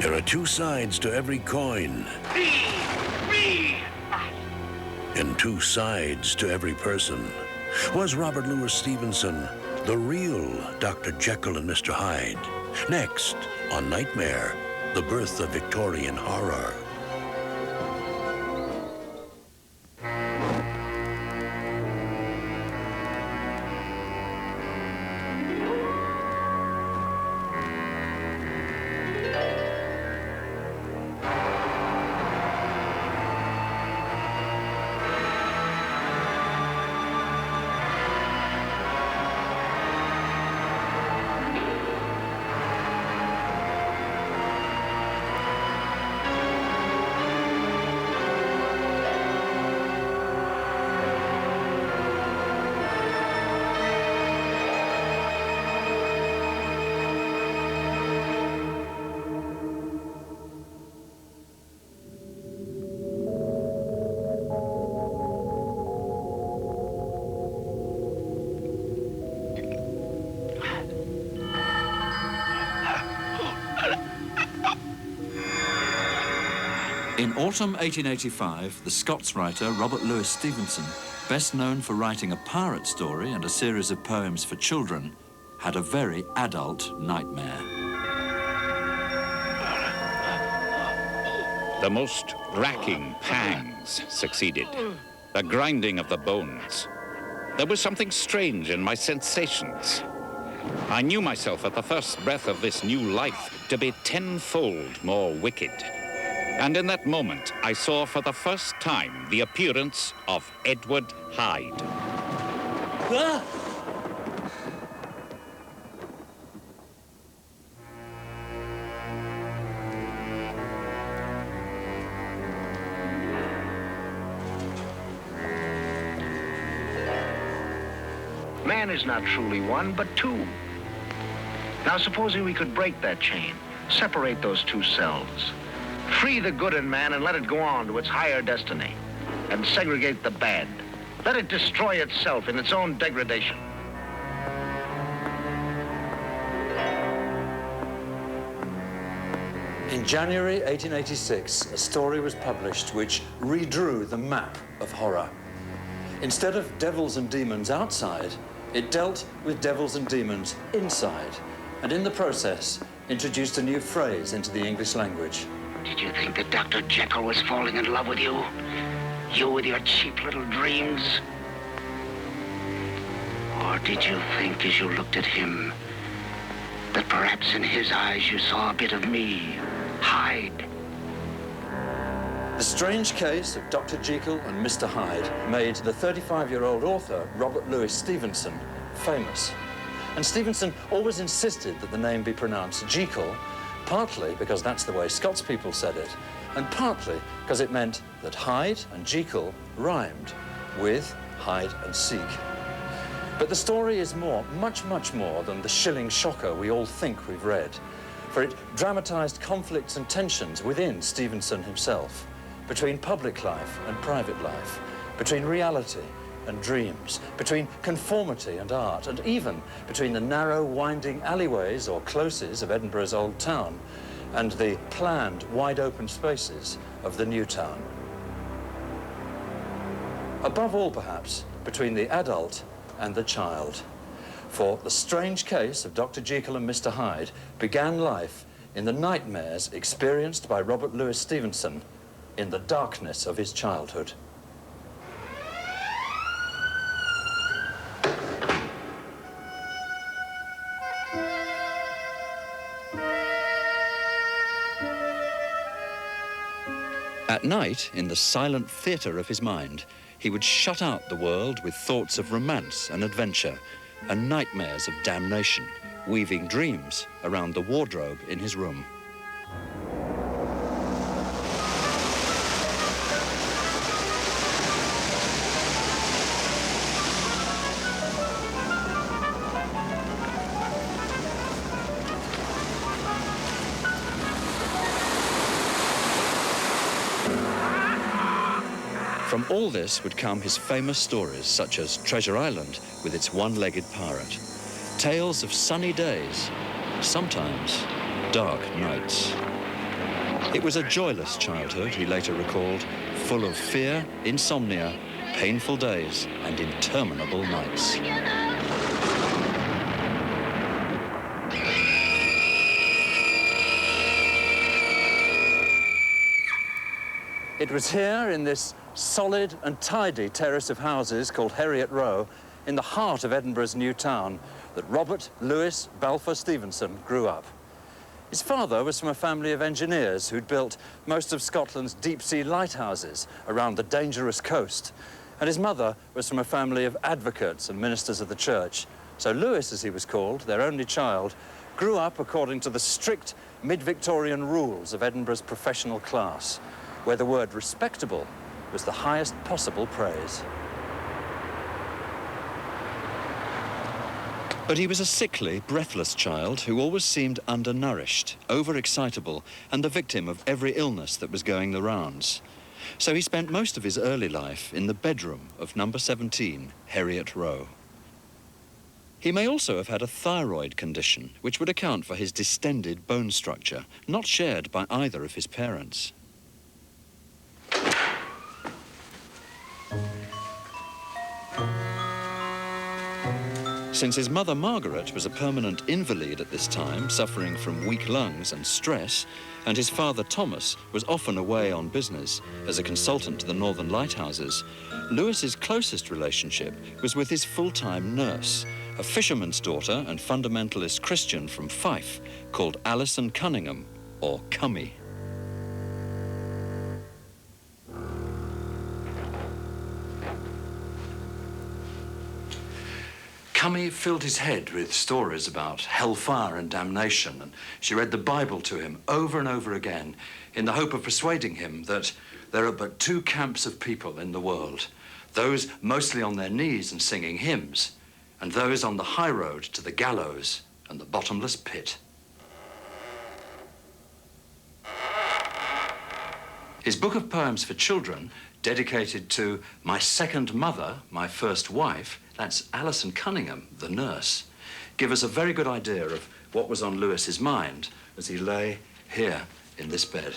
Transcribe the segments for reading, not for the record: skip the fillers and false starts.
There are two sides to every coin. Me! And two sides to every person. Was Robert Louis Stevenson the real Dr. Jekyll and Mr. Hyde? Next, on Nightmare, the Birth of Victorian Horror. In autumn 1885, the Scots writer Robert Louis Stevenson, best known for writing a pirate story and a series of poems for children, had a very adult nightmare. The most racking pangs succeeded, a grinding of the bones. There was something strange in my sensations. I knew myself at the first breath of this new life to be tenfold more wicked. And in that moment, I saw for the first time the appearance of Edward Hyde. Ah! Man is not truly one, but two. Now, supposing we could break that chain, separate those two selves, free the good in man and let it go on to its higher destiny, and segregate the bad. Let it destroy itself in its own degradation. In January 1886, a story was published which redrew the map of horror. Instead of devils and demons outside, it dealt with devils and demons inside, and in the process, introduced a new phrase into the English language. Did you think that Dr. Jekyll was falling in love with you? You with your cheap little dreams? Or did you think as you looked at him that perhaps in his eyes you saw a bit of me, Hyde? The strange case of Dr. Jekyll and Mr. Hyde made the 35-year-old author, Robert Louis Stevenson, famous. And Stevenson always insisted that the name be pronounced Jekyll, partly because that's the way Scots people said it, and partly because it meant that Hyde and Jekyll rhymed with hide and seek. But the story is more, much, much more than the shilling shocker we all think we've read, for it dramatized conflicts and tensions within Stevenson himself, between public life and private life, between reality and dreams, between conformity and art, and even between the narrow, winding alleyways or closes of Edinburgh's old town and the planned, wide-open spaces of the new town. Above all, perhaps, between the adult and the child. For the strange case of Dr. Jekyll and Mr. Hyde began life in the nightmares experienced by Robert Louis Stevenson in the darkness of his childhood. At night, in the silent theatre of his mind, he would shut out the world with thoughts of romance and adventure and nightmares of damnation, weaving dreams around the wardrobe in his room. From all this would come his famous stories, such as Treasure Island with its one-legged pirate, tales of sunny days, sometimes dark nights. It was a joyless childhood, he later recalled, full of fear, insomnia, painful days, and interminable nights. It was here, in this solid and tidy terrace of houses called Heriot Row, in the heart of Edinburgh's new town, that Robert Louis Balfour Stevenson grew up. His father was from a family of engineers who'd built most of Scotland's deep-sea lighthouses around the dangerous coast, and his mother was from a family of advocates and ministers of the church. So Louis, as he was called, their only child, grew up according to the strict mid-Victorian rules of Edinburgh's professional class, where the word respectable was the highest possible praise. But he was a sickly, breathless child who always seemed undernourished, overexcitable, and the victim of every illness that was going the rounds. So he spent most of his early life in the bedroom of number 17, Heriot Row. He may also have had a thyroid condition, which would account for his distended bone structure, not shared by either of his parents. Since his mother, Margaret, was a permanent invalid at this time, suffering from weak lungs and stress, and his father, Thomas, was often away on business as a consultant to the Northern Lighthouses, Lewis's closest relationship was with his full-time nurse, a fisherman's daughter and fundamentalist Christian from Fife called Alison Cunningham, or Cummy. Cummy filled his head with stories about hellfire and damnation, and she read the Bible to him over and over again in the hope of persuading him that there are but two camps of people in the world, those mostly on their knees and singing hymns, and those on the high road to the gallows and the bottomless pit. His book of poems for children, dedicated to my second mother, my first wife, that's Alison Cunningham, the nurse, give us a very good idea of what was on Lewis's mind as he lay here in this bed.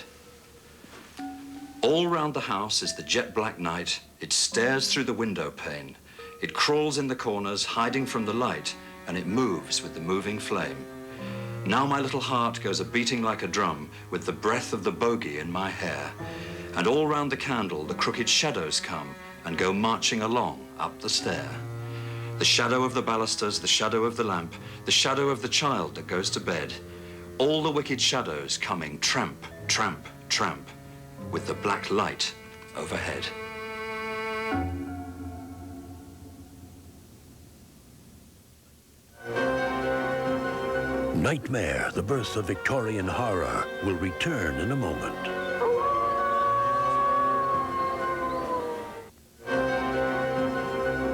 All round the house is the jet-black night. It stares through the window pane. It crawls in the corners, hiding from the light, and it moves with the moving flame. Now my little heart goes a-beating like a drum with the breath of the bogey in my hair. And all round the candle, the crooked shadows come and go marching along up the stair. The shadow of the balusters, the shadow of the lamp, the shadow of the child that goes to bed. All the wicked shadows coming tramp, tramp, tramp, with the black light overhead. Nightmare, the Birth of Victorian Horror, will return in a moment.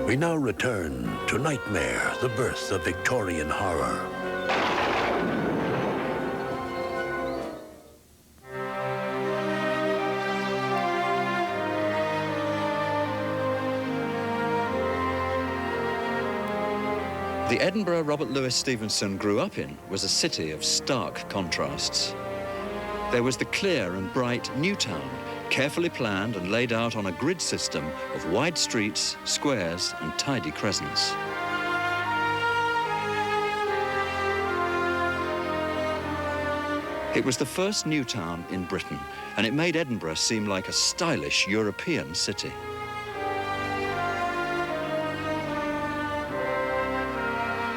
We now return to Nightmare, the Birth of Victorian Horror. The Edinburgh Robert Louis Stevenson grew up in was a city of stark contrasts. There was the clear and bright New Town, carefully planned and laid out on a grid system of wide streets, squares, and tidy crescents. It was the first new town in Britain, and it made Edinburgh seem like a stylish European city.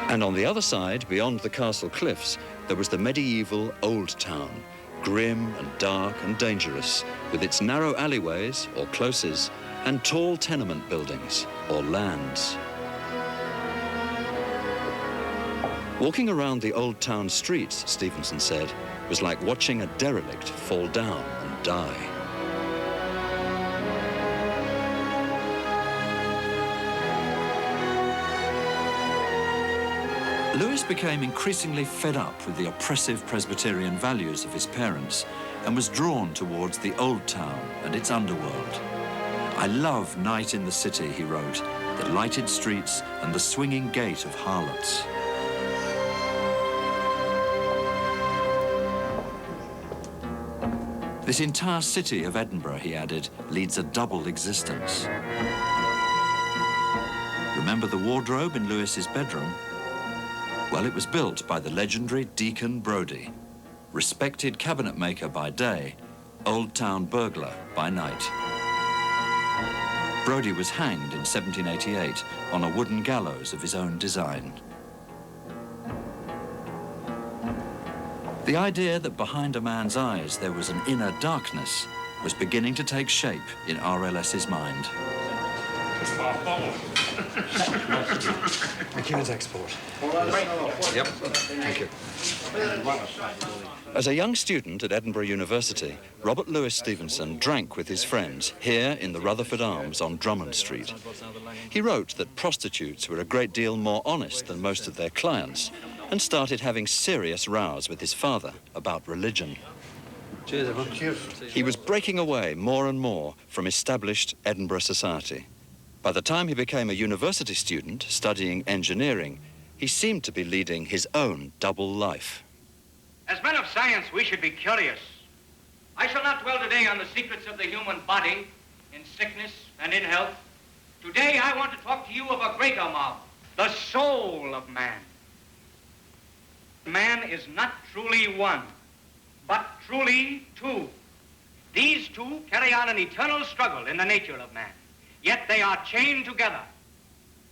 And on the other side, beyond the castle cliffs, there was the medieval Old Town, grim and dark and dangerous, with its narrow alleyways, or closes, and tall tenement buildings, or lands. Walking around the Old Town streets, Stevenson said, was like watching a derelict fall down and die. Lewis became increasingly fed up with the oppressive Presbyterian values of his parents and was drawn towards the Old Town and its underworld. "I love night in the city," he wrote, "the lighted streets and the swinging gait of harlots." This entire city of Edinburgh, he added, leads a double existence. Remember the wardrobe in Lewis's bedroom? Well, it was built by the legendary Deacon Brodie, respected cabinet maker by day, Old Town burglar by night. Brodie was hanged in 1788 on a wooden gallows of his own design. The idea that behind a man's eyes there was an inner darkness was beginning to take shape in RLS's mind. McEwen's export. Yep, thank you. As a young student at Edinburgh University, Robert Louis Stevenson drank with his friends here in the Rutherford Arms on Drummond Street. He wrote that prostitutes were a great deal more honest than most of their clients and started having serious rows with his father about religion. Cheers, everyone. Cheers. He was breaking away more and more from established Edinburgh society. By the time he became a university student studying engineering, he seemed to be leading his own double life. As men of science, we should be curious. I shall not dwell today on the secrets of the human body, in sickness and in health. Today, I want to talk to you of a greater marvel, the soul of man. Man is not truly one, but truly two. These two carry on an eternal struggle in the nature of man, yet they are chained together.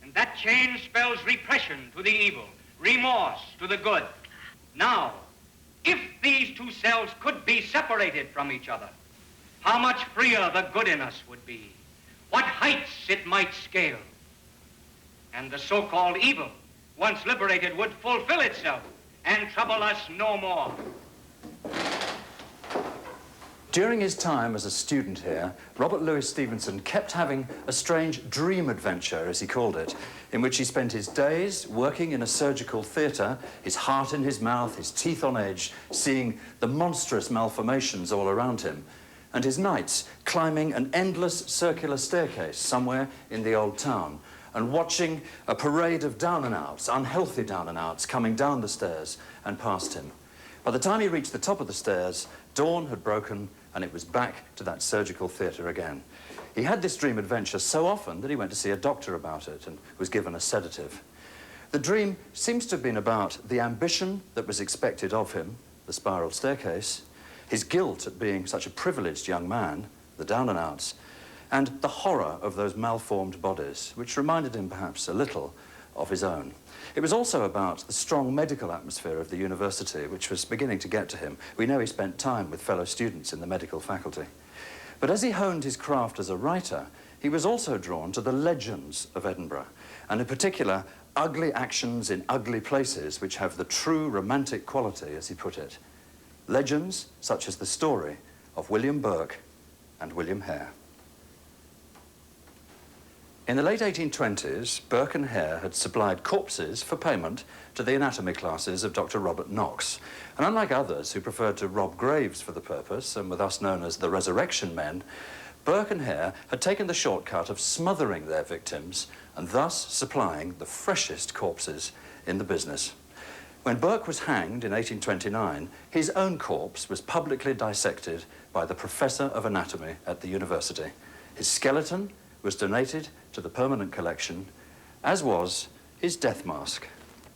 And that chain spells repression to the evil, remorse to the good. Now, if these two selves could be separated from each other, how much freer the good in us would be, what heights it might scale. And the so-called evil, once liberated, would fulfill itself and trouble us no more. During his time as a student here, Robert Louis Stevenson kept having a strange dream adventure, as he called it, in which he spent his days working in a surgical theatre, his heart in his mouth, his teeth on edge, seeing the monstrous malformations all around him, and his nights climbing an endless circular staircase somewhere in the old town, and watching a parade of down-and-outs, unhealthy down-and-outs, coming down the stairs and past him. By the time he reached the top of the stairs, dawn had broken, and it was back to that surgical theatre again. He had this dream adventure so often that he went to see a doctor about it and was given a sedative. The dream seems to have been about the ambition that was expected of him, the spiral staircase, his guilt at being such a privileged young man, the down-and-outs, and the horror of those malformed bodies, which reminded him perhaps a little of his own. It was also about the strong medical atmosphere of the university, which was beginning to get to him. We know he spent time with fellow students in the medical faculty. But as he honed his craft as a writer, he was also drawn to the legends of Edinburgh, and in particular, ugly actions in ugly places which have the true romantic quality, as he put it. Legends such as the story of William Burke and William Hare. In the late 1820s, Burke and Hare had supplied corpses for payment to the anatomy classes of Dr. Robert Knox. And unlike others who preferred to rob graves for the purpose, and were thus known as the Resurrection Men, Burke and Hare had taken the shortcut of smothering their victims and thus supplying the freshest corpses in the business. When Burke was hanged in 1829, his own corpse was publicly dissected by the Professor of Anatomy at the university. His skeleton was donated to the permanent collection, as was his death mask.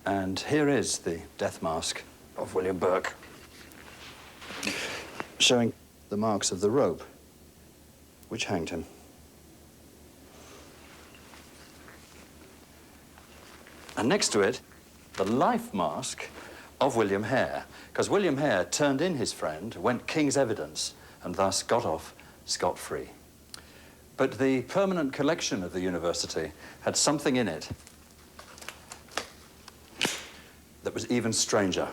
And here is the death mask of William Burke, showing the marks of the rope which hanged him. And next to it, the life mask of William Hare, because William Hare turned in his friend, went king's evidence, and thus got off scot-free. But the permanent collection of the university had something in it that was even stranger.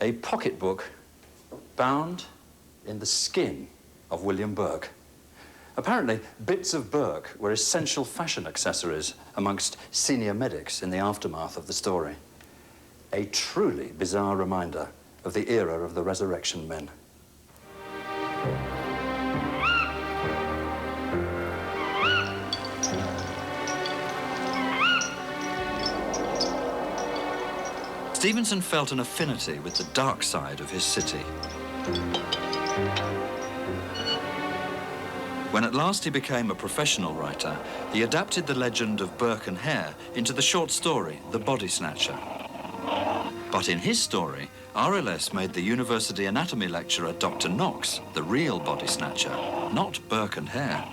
A pocketbook bound in the skin of William Burke. Apparently, bits of Burke were essential fashion accessories amongst senior medics in the aftermath of the story. A truly bizarre reminder of the era of the Resurrection Men. Stevenson felt an affinity with the dark side of his city. When at last he became a professional writer, he adapted the legend of Burke and Hare into the short story, The Body Snatcher. But in his story, RLS made the university anatomy lecturer Dr. Knox the real body snatcher, not Burke and Hare.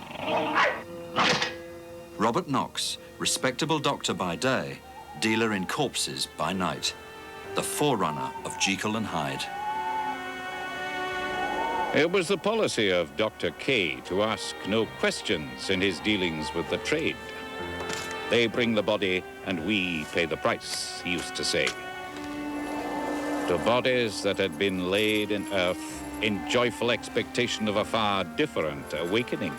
Robert Knox, respectable doctor by day, dealer in corpses by night, the forerunner of Jekyll and Hyde. It was the policy of Dr. K to ask no questions in his dealings with the trade. They bring the body and we pay the price, he used to say. To bodies that had been laid in earth in joyful expectation of a far different awakening,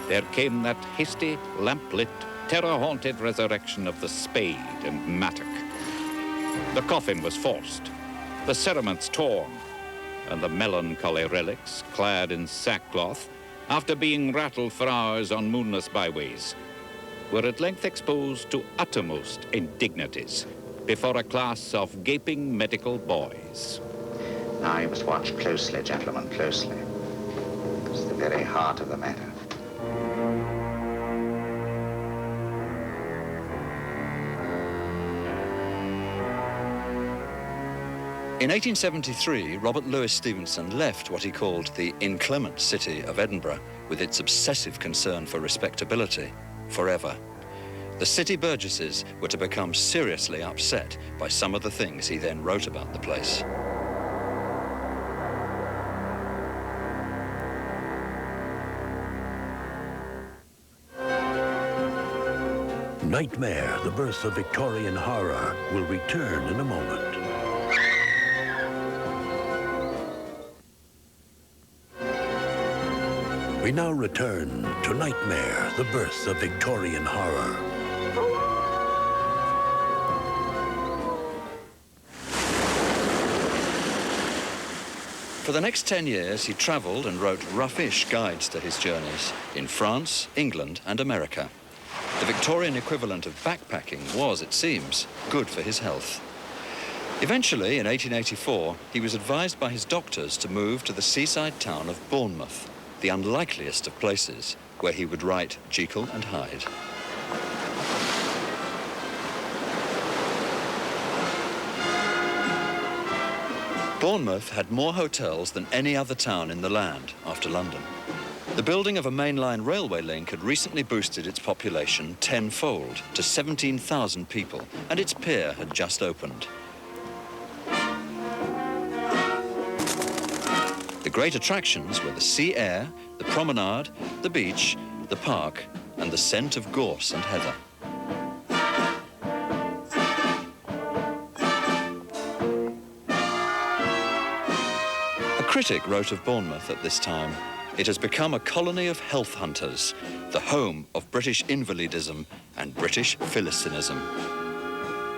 there came that hasty, lamp-lit, terror-haunted resurrection of the spade and mattock. The coffin was forced, the cerements torn, and the melancholy relics, clad in sackcloth, after being rattled for hours on moonless byways, were at length exposed to uttermost indignities before a class of gaping medical boys. Now you must watch closely, gentlemen, closely. It's the very heart of the matter. In 1873, Robert Louis Stevenson left what he called the inclement city of Edinburgh with its obsessive concern for respectability forever. The city burgesses were to become seriously upset by some of the things he then wrote about the place. Nightmare, the Birth of Victorian Horror, will return in a moment. We now return to Nightmare, the Birth of Victorian Horror. For the next 10 years, he travelled and wrote roughish guides to his journeys in France, England, and America. The Victorian equivalent of backpacking was, it seems, good for his health. Eventually, in 1884, he was advised by his doctors to move to the seaside town of Bournemouth, the unlikeliest of places, where he would write Jekyll and Hyde. Bournemouth had more hotels than any other town in the land after London. The building of a mainline railway link had recently boosted its population tenfold to 17,000 people, and its pier had just opened. The great attractions were the sea air, the promenade, the beach, the park, and the scent of gorse and heather. A critic wrote of Bournemouth at this time, "It has become a colony of health hunters, the home of British invalidism and British philistinism."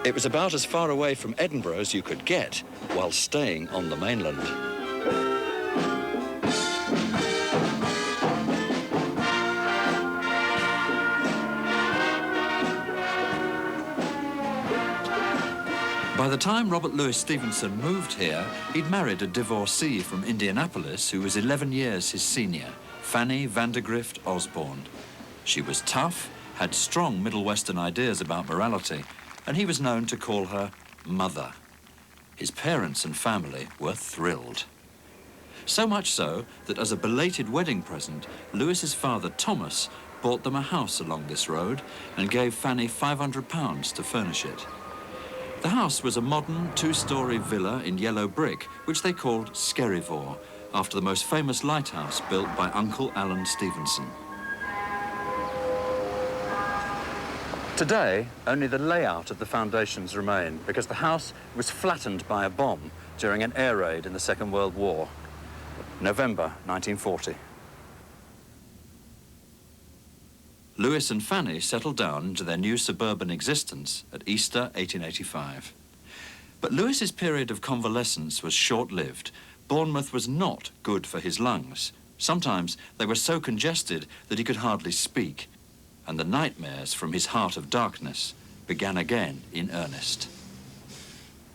It was about as far away from Edinburgh as you could get while staying on the mainland. By the time Robert Louis Stevenson moved here, he'd married a divorcee from Indianapolis who was 11 years his senior, Fanny Vandergrift Osborne. She was tough, had strong Middle Western ideas about morality, and he was known to call her Mother. His parents and family were thrilled. So much so that as a belated wedding present, Louis's father, Thomas, bought them a house along this road and gave Fanny £500 to furnish it. The house was a modern two-storey villa in yellow brick, which they called Skerryvore, after the most famous lighthouse built by Uncle Alan Stevenson. Today, only the layout of the foundations remain because the house was flattened by a bomb during an air raid in the Second World War, November 1940. Louis and Fanny settled down into their new suburban existence at Easter 1885. But Louis's period of convalescence was short-lived. Bournemouth was not good for his lungs. Sometimes they were so congested that he could hardly speak, and the nightmares from his heart of darkness began again in earnest.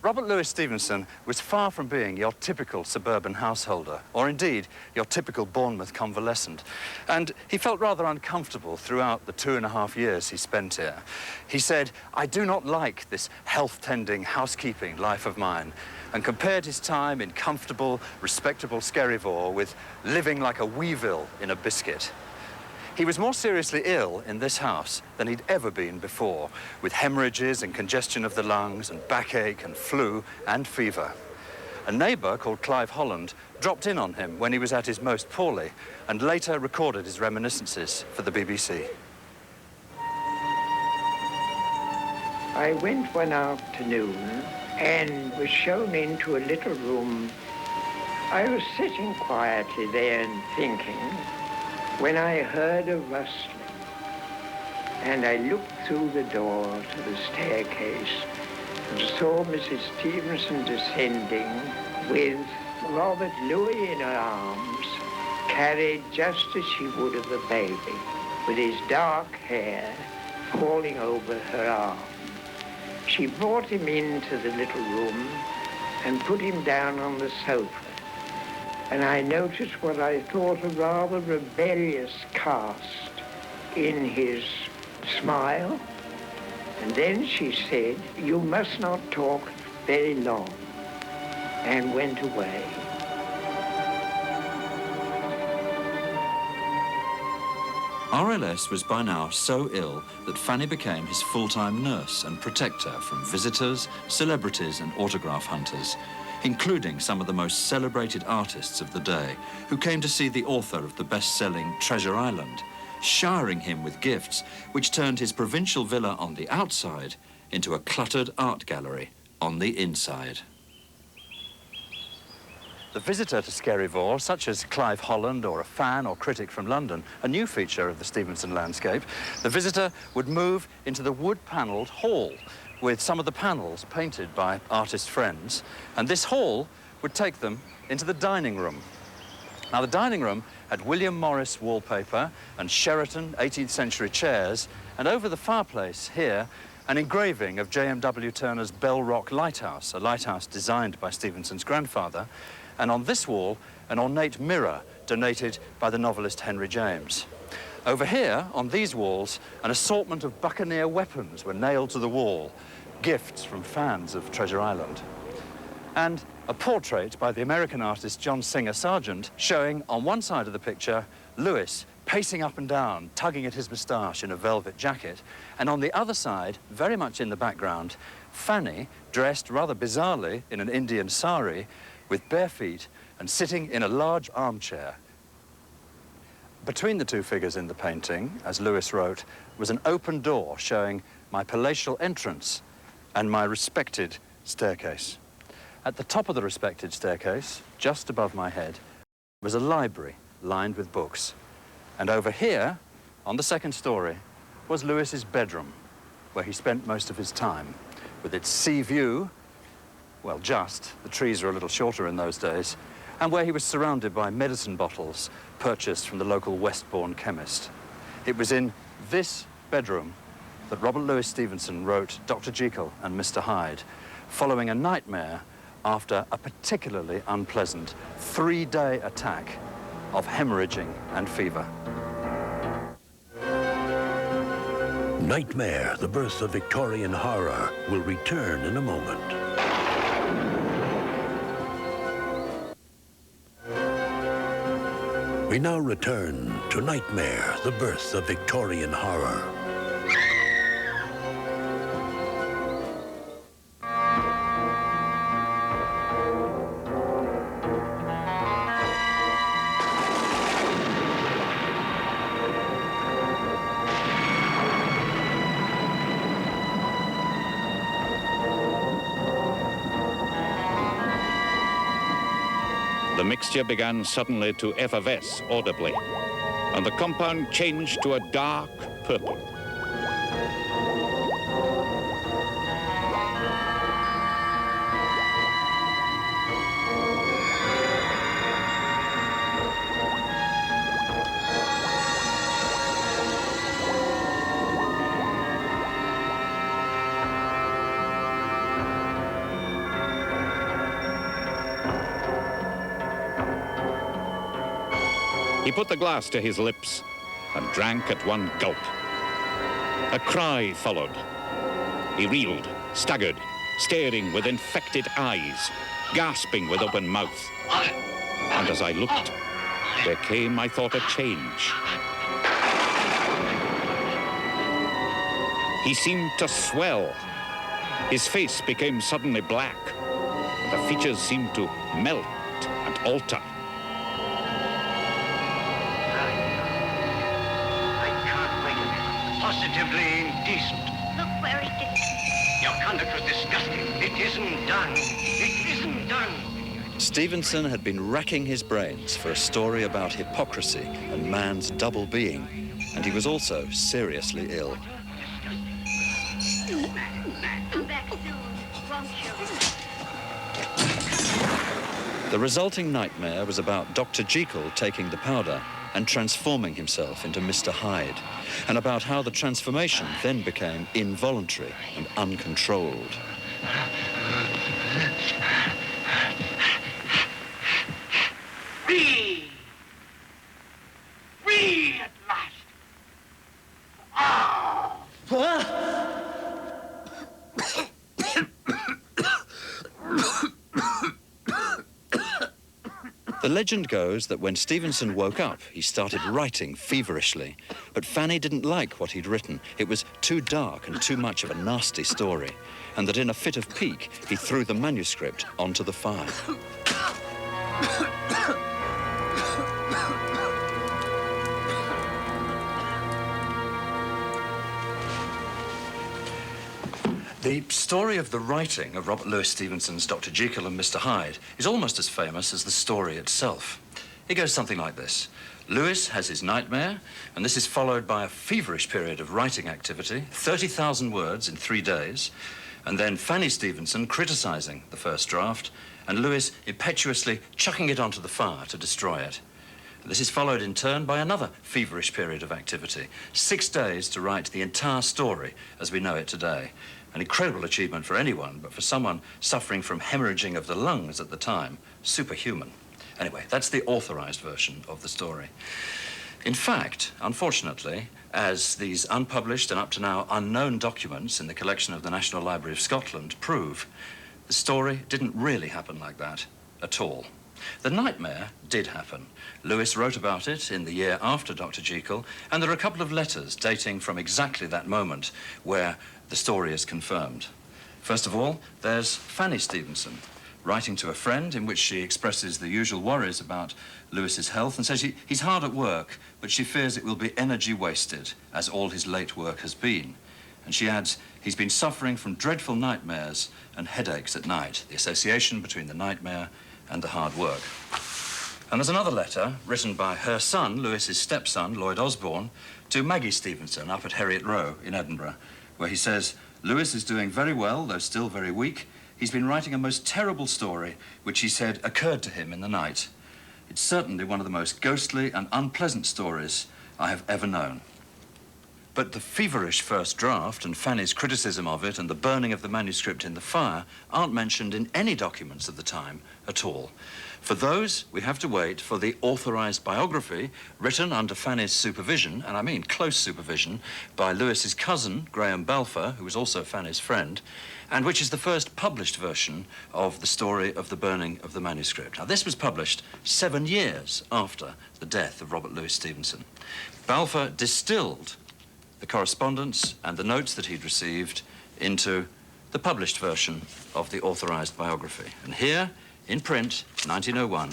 Robert Louis Stevenson was far from being your typical suburban householder, or indeed your typical Bournemouth convalescent. And he felt rather uncomfortable throughout the 2.5 years he spent here. He said, "I do not like this health-tending, housekeeping life of mine," and compared his time in comfortable, respectable Skerryvore with living like a weevil in a biscuit. He was more seriously ill in this house than he'd ever been before, with hemorrhages and congestion of the lungs and backache and flu and fever. A neighbour called Clive Holland dropped in on him when he was at his most poorly and later recorded his reminiscences for the BBC. I went one afternoon and was shown into a little room. I was sitting quietly there and thinking when I heard a rustling, and I looked through the door to the staircase and saw Mrs. Stevenson descending with Robert Louis in her arms, carried just as she would of the baby, with his dark hair falling over her arm. She brought him into the little room and put him down on the sofa. And I noticed what I thought a rather rebellious cast in his smile. And then she said, "You must not talk very long," and went away. RLS was by now so ill that Fanny became his full-time nurse and protector from visitors, celebrities and autograph hunters, including some of the most celebrated artists of the day, who came to see the author of the best-selling Treasure Island, showering him with gifts which turned his provincial villa on the outside into a cluttered art gallery on the inside. The visitor to Skerryvore, such as Clive Holland or a fan or critic from London, a new feature of the Stevenson landscape, the visitor would move into the wood-panelled hall with some of the panels painted by artist friends, and this hall would take them into the dining room. Now, the dining room had William Morris wallpaper and Sheraton 18th century chairs, and over the fireplace here, an engraving of J.M.W. Turner's Bell Rock Lighthouse, a lighthouse designed by Stevenson's grandfather, and on this wall, an ornate mirror donated by the novelist Henry James. Over here, on these walls, an assortment of buccaneer weapons were nailed to the wall, gifts from fans of Treasure Island. And a portrait by the American artist John Singer Sargent showing on one side of the picture Lewis pacing up and down, tugging at his moustache in a velvet jacket, and on the other side, very much in the background, Fanny, dressed rather bizarrely in an Indian sari, with bare feet and sitting in a large armchair. Between the two figures in the painting, as Lewis wrote, was an open door showing my palatial entrance and my respected staircase. At the top of the respected staircase, just above my head, was a library lined with books. And over here, on the second story, was Lewis's bedroom, where he spent most of his time, with its sea view, well, just, the trees were a little shorter in those days, and where he was surrounded by medicine bottles purchased from the local Westbourne chemist. It was in this bedroom that Robert Louis Stevenson wrote Dr. Jekyll and Mr. Hyde, following a nightmare after a particularly unpleasant 3-day attack of hemorrhaging and fever. Nightmare, the Birth of Victorian Horror, will return in a moment. We now return to Nightmare, the Birth of Victorian Horror. The mixture began suddenly to effervesce audibly, and the compound changed to a dark purple. He put the glass to his lips and drank at one gulp. A cry followed. He reeled, staggered, staring with infected eyes, gasping with open mouth. And as I looked, there came, I thought, a change. He seemed to swell. His face became suddenly black. The features seemed to melt and alter. I can't wait a minute. Positively indecent. Look where it is. Your conduct was disgusting. It isn't done. It isn't done. Stevenson had been racking his brains for a story about hypocrisy and man's double being, and he was also seriously ill. Come back soon, won't you? The resulting nightmare was about Dr. Jekyll taking the powder and transforming himself into Mr. Hyde, and about how the transformation then became involuntary and uncontrolled. Free at last. The legend goes that when Stevenson woke up, he started writing feverishly. But Fanny didn't like what he'd written. It was too dark and too much of a nasty story. And that in a fit of pique, he threw the manuscript onto the fire. The story of the writing of Robert Louis Stevenson's Dr. Jekyll and Mr. Hyde is almost as famous as the story itself. It goes something like this. Louis has his nightmare, and this is followed by a feverish period of writing activity, 30,000 words in 3 days, and then Fanny Stevenson criticizing the first draft, and Louis impetuously chucking it onto the fire to destroy it. This is followed in turn by another feverish period of activity, 6 days to write the entire story as we know it today. An incredible achievement for anyone, but for someone suffering from hemorrhaging of the lungs at the time, superhuman. Anyway, that's the authorized version of the story. In fact, unfortunately, as these unpublished and up to now unknown documents in the collection of the National Library of Scotland prove, the story didn't really happen like that at all. The nightmare did happen. Louis wrote about it in the year after Dr. Jekyll, and there are a couple of letters dating from exactly that moment where the story is confirmed. First of all, there's Fanny Stevenson writing to a friend in which she expresses the usual worries about Louis's health and says he's hard at work, but she fears it will be energy wasted, as all his late work has been. And she adds, he's been suffering from dreadful nightmares and headaches at night, the association between the nightmare and the hard work. And there's another letter written by her son, Louis's stepson, Lloyd Osborne, to Maggie Stevenson up at Heriot Row in Edinburgh, where he says, Louis is doing very well, though still very weak. He's been writing a most terrible story, which he said occurred to him in the night. It's certainly one of the most ghostly and unpleasant stories I have ever known. But the feverish first draft and Fanny's criticism of it and the burning of the manuscript in the fire aren't mentioned in any documents of the time at all. For those, we have to wait for the authorized biography written under Fanny's supervision, and I mean close supervision, by Louis's cousin, Graham Balfour, who was also Fanny's friend, and which is the first published version of the story of the burning of the manuscript. Now, this was published 7 years after the death of Robert Louis Stevenson. Balfour distilled the correspondence and the notes that he'd received into the published version of the authorized biography. And here, in print, 1901,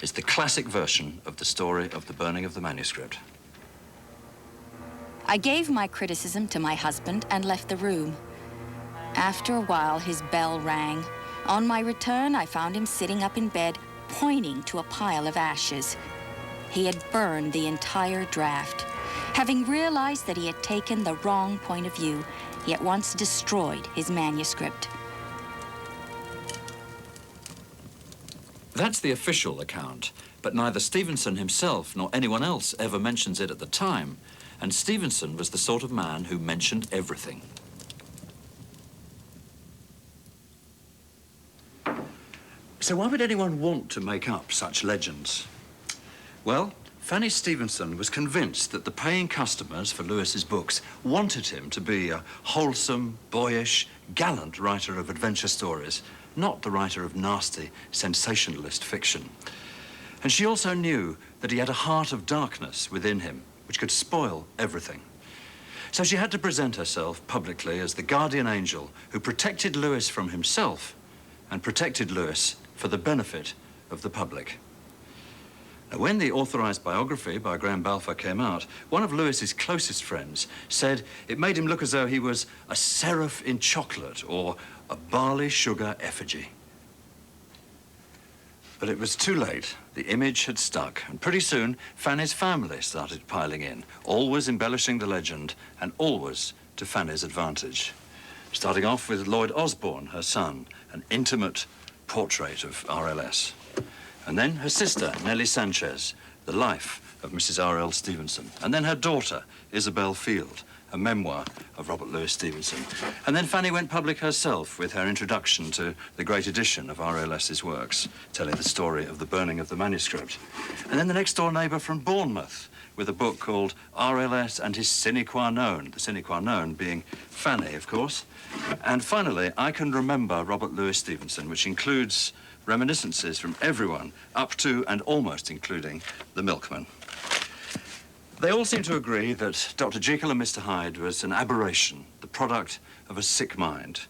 is the classic version of the story of the burning of the manuscript. I gave my criticism to my husband and left the room. After a while, his bell rang. On my return, I found him sitting up in bed, pointing to a pile of ashes. He had burned the entire draft. Having realized that he had taken the wrong point of view, he at once destroyed his manuscript. That's the official account, but neither Stevenson himself nor anyone else ever mentions it at the time, and Stevenson was the sort of man who mentioned everything. So why would anyone want to make up such legends? Well, Fanny Stevenson was convinced that the paying customers for Lewis's books wanted him to be a wholesome, boyish, gallant writer of adventure stories, not the writer of nasty, sensationalist fiction. And she also knew that he had a heart of darkness within him, which could spoil everything. So she had to present herself publicly as the guardian angel who protected Lewis from himself and protected Lewis for the benefit of the public. Now, when the authorized biography by Graham Balfour came out, one of Lewis's closest friends said it made him look as though he was a seraph in chocolate or a barley sugar effigy. But it was too late. The image had stuck, and pretty soon Fanny's family started piling in, always embellishing the legend and always to Fanny's advantage. Starting off with Lloyd Osborne, her son, an intimate portrait of RLS. And then her sister, Nellie Sanchez, the life of Mrs. R.L. Stevenson. And then her daughter, Isabel Field, a memoir of Robert Louis Stevenson. And then Fanny went public herself with her introduction to the great edition of RLS's works, telling the story of the burning of the manuscript. And then the next-door neighbour from Bournemouth with a book called RLS and His Sine Qua Non, the sine qua non being Fanny, of course. And finally, I Can Remember Robert Louis Stevenson, which includes reminiscences from everyone, up to and almost including the milkman. They all seem to agree that Dr. Jekyll and Mr. Hyde was an aberration, the product of a sick mind,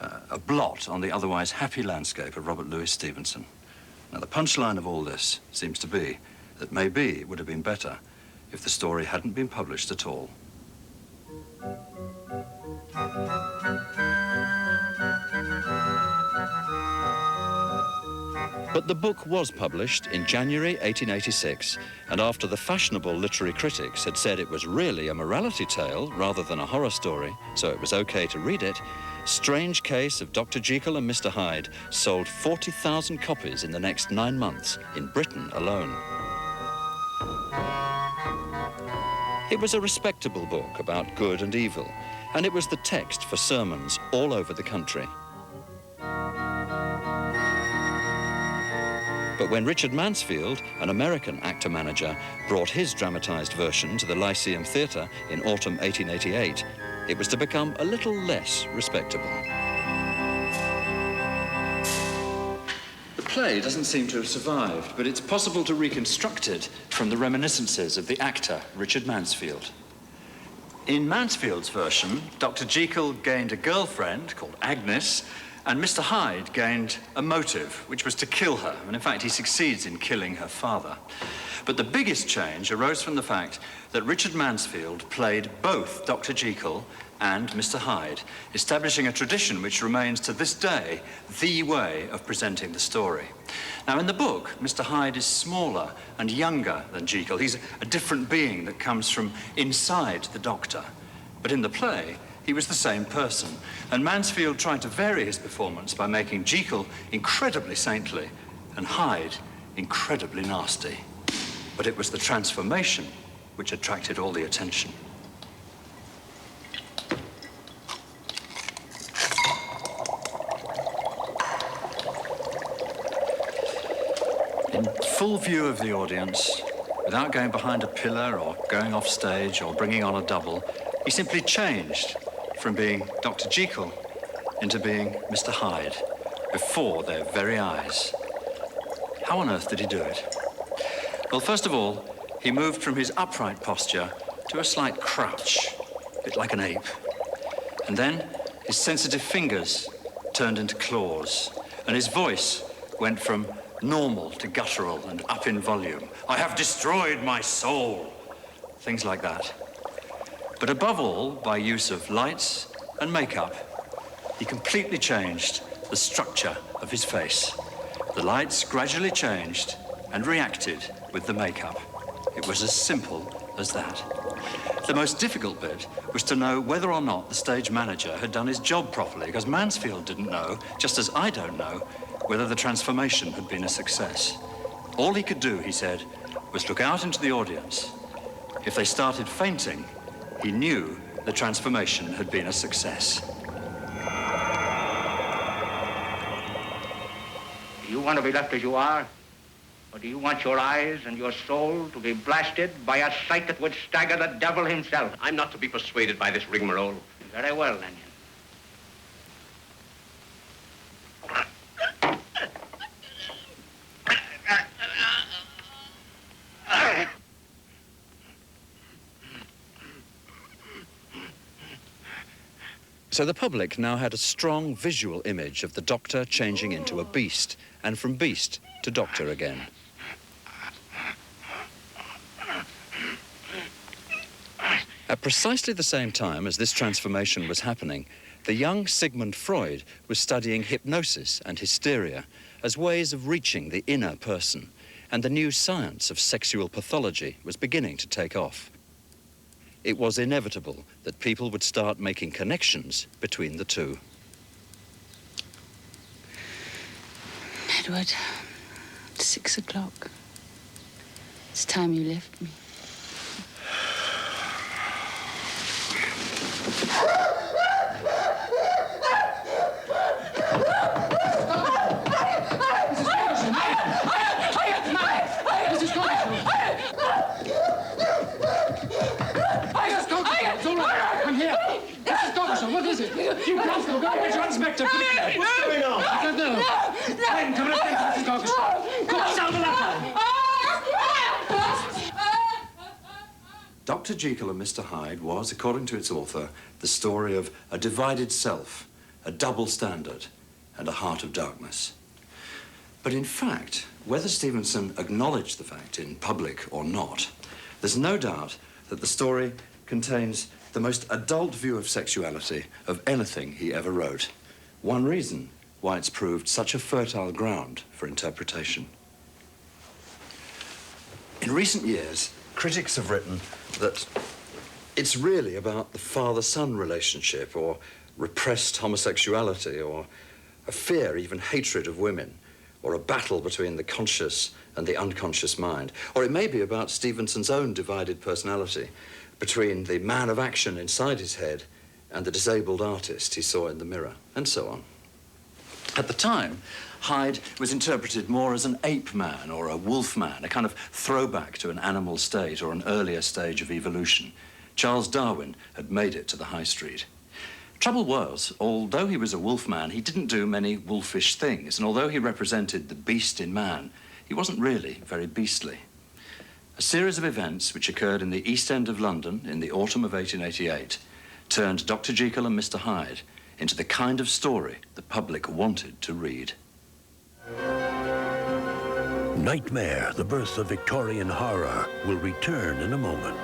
a blot on the otherwise happy landscape of Robert Louis Stevenson. Now, the punchline of all this seems to be that maybe it would have been better if the story hadn't been published at all. But the book was published in January 1886, and after the fashionable literary critics had said it was really a morality tale rather than a horror story, so it was okay to read it, Strange Case of Dr. Jekyll and Mr. Hyde sold 40,000 copies in the next 9 months, in Britain alone. It was a respectable book about good and evil, and it was the text for sermons all over the country. But when Richard Mansfield, an American actor-manager, brought his dramatized version to the Lyceum Theatre in autumn 1888, it was to become a little less respectable. The play doesn't seem to have survived, but it's possible to reconstruct it from the reminiscences of the actor, Richard Mansfield. In Mansfield's version, Dr. Jekyll gained a girlfriend called Agnes, and Mr. Hyde gained a motive, which was to kill her, and in fact he succeeds in killing her father. But the biggest change arose from the fact that Richard Mansfield played both Dr. Jekyll and Mr. Hyde, establishing a tradition which remains to this day the way of presenting the story. Now, in the book, Mr. Hyde is smaller and younger than Jekyll. He's a different being that comes from inside the Doctor. But in the play, he was the same person, and Mansfield tried to vary his performance by making Jekyll incredibly saintly and Hyde incredibly nasty. But it was the transformation which attracted all the attention. In full view of the audience, without going behind a pillar or going off stage or bringing on a double, he simply changed from being Dr. Jekyll into being Mr. Hyde before their very eyes. How on earth did he do it? Well, first of all, he moved from his upright posture to a slight crouch, a bit like an ape. And then his sensitive fingers turned into claws, and his voice went from normal to guttural and up in volume. I have destroyed my soul. Things like that. But above all, by use of lights and makeup, he completely changed the structure of his face. The lights gradually changed and reacted with the makeup. It was as simple as that. The most difficult bit was to know whether or not the stage manager had done his job properly, because Mansfield didn't know, just as I don't know, whether the transformation had been a success. All he could do, he said, was look out into the audience. If they started fainting, he knew the transformation had been a success. You want to be left as you are? Or do you want your eyes and your soul to be blasted by a sight that would stagger the devil himself? I'm not to be persuaded by this rigmarole. Very well, Lanyon. So the public now had a strong visual image of the Doctor changing into a beast, and from beast to Doctor again. At precisely the same time as this transformation was happening, the young Sigmund Freud was studying hypnosis and hysteria as ways of reaching the inner person, and the new science of sexual pathology was beginning to take off. It was inevitable that people would start making connections between the two. Edward, it's 6 o'clock. It's time you left me. What is it? You constable, go get your inspector, please. What's going on? I don't know. Ben, come and attend to Mrs. Gargison. Go, sound the letter. Dr. Jekyll and Mr. Hyde was, according to its author, the story of a divided self, a double standard, and a heart of darkness. But in fact, whether Stevenson acknowledged the fact in public or not, there's no doubt that the story contains the most adult view of sexuality of anything he ever wrote. One reason why it's proved such a fertile ground for interpretation. In recent years, critics have written that it's really about the father-son relationship, or repressed homosexuality, or a fear, even hatred of women, or a battle between the conscious and the unconscious mind. Or it may be about Stevenson's own divided personality, between the man of action inside his head and the disabled artist he saw in the mirror, and so on. At the time, Hyde was interpreted more as an ape man or a wolf man, a kind of throwback to an animal state or an earlier stage of evolution. Charles Darwin had made it to the high street. Trouble was, although he was a wolf man, he didn't do many wolfish things, and although he represented the beast in man, he wasn't really very beastly. A series of events which occurred in the East End of London in the autumn of 1888 turned Dr. Jekyll and Mr. Hyde into the kind of story the public wanted to read. Nightmare, the Birth of Victorian Horror, will return in a moment.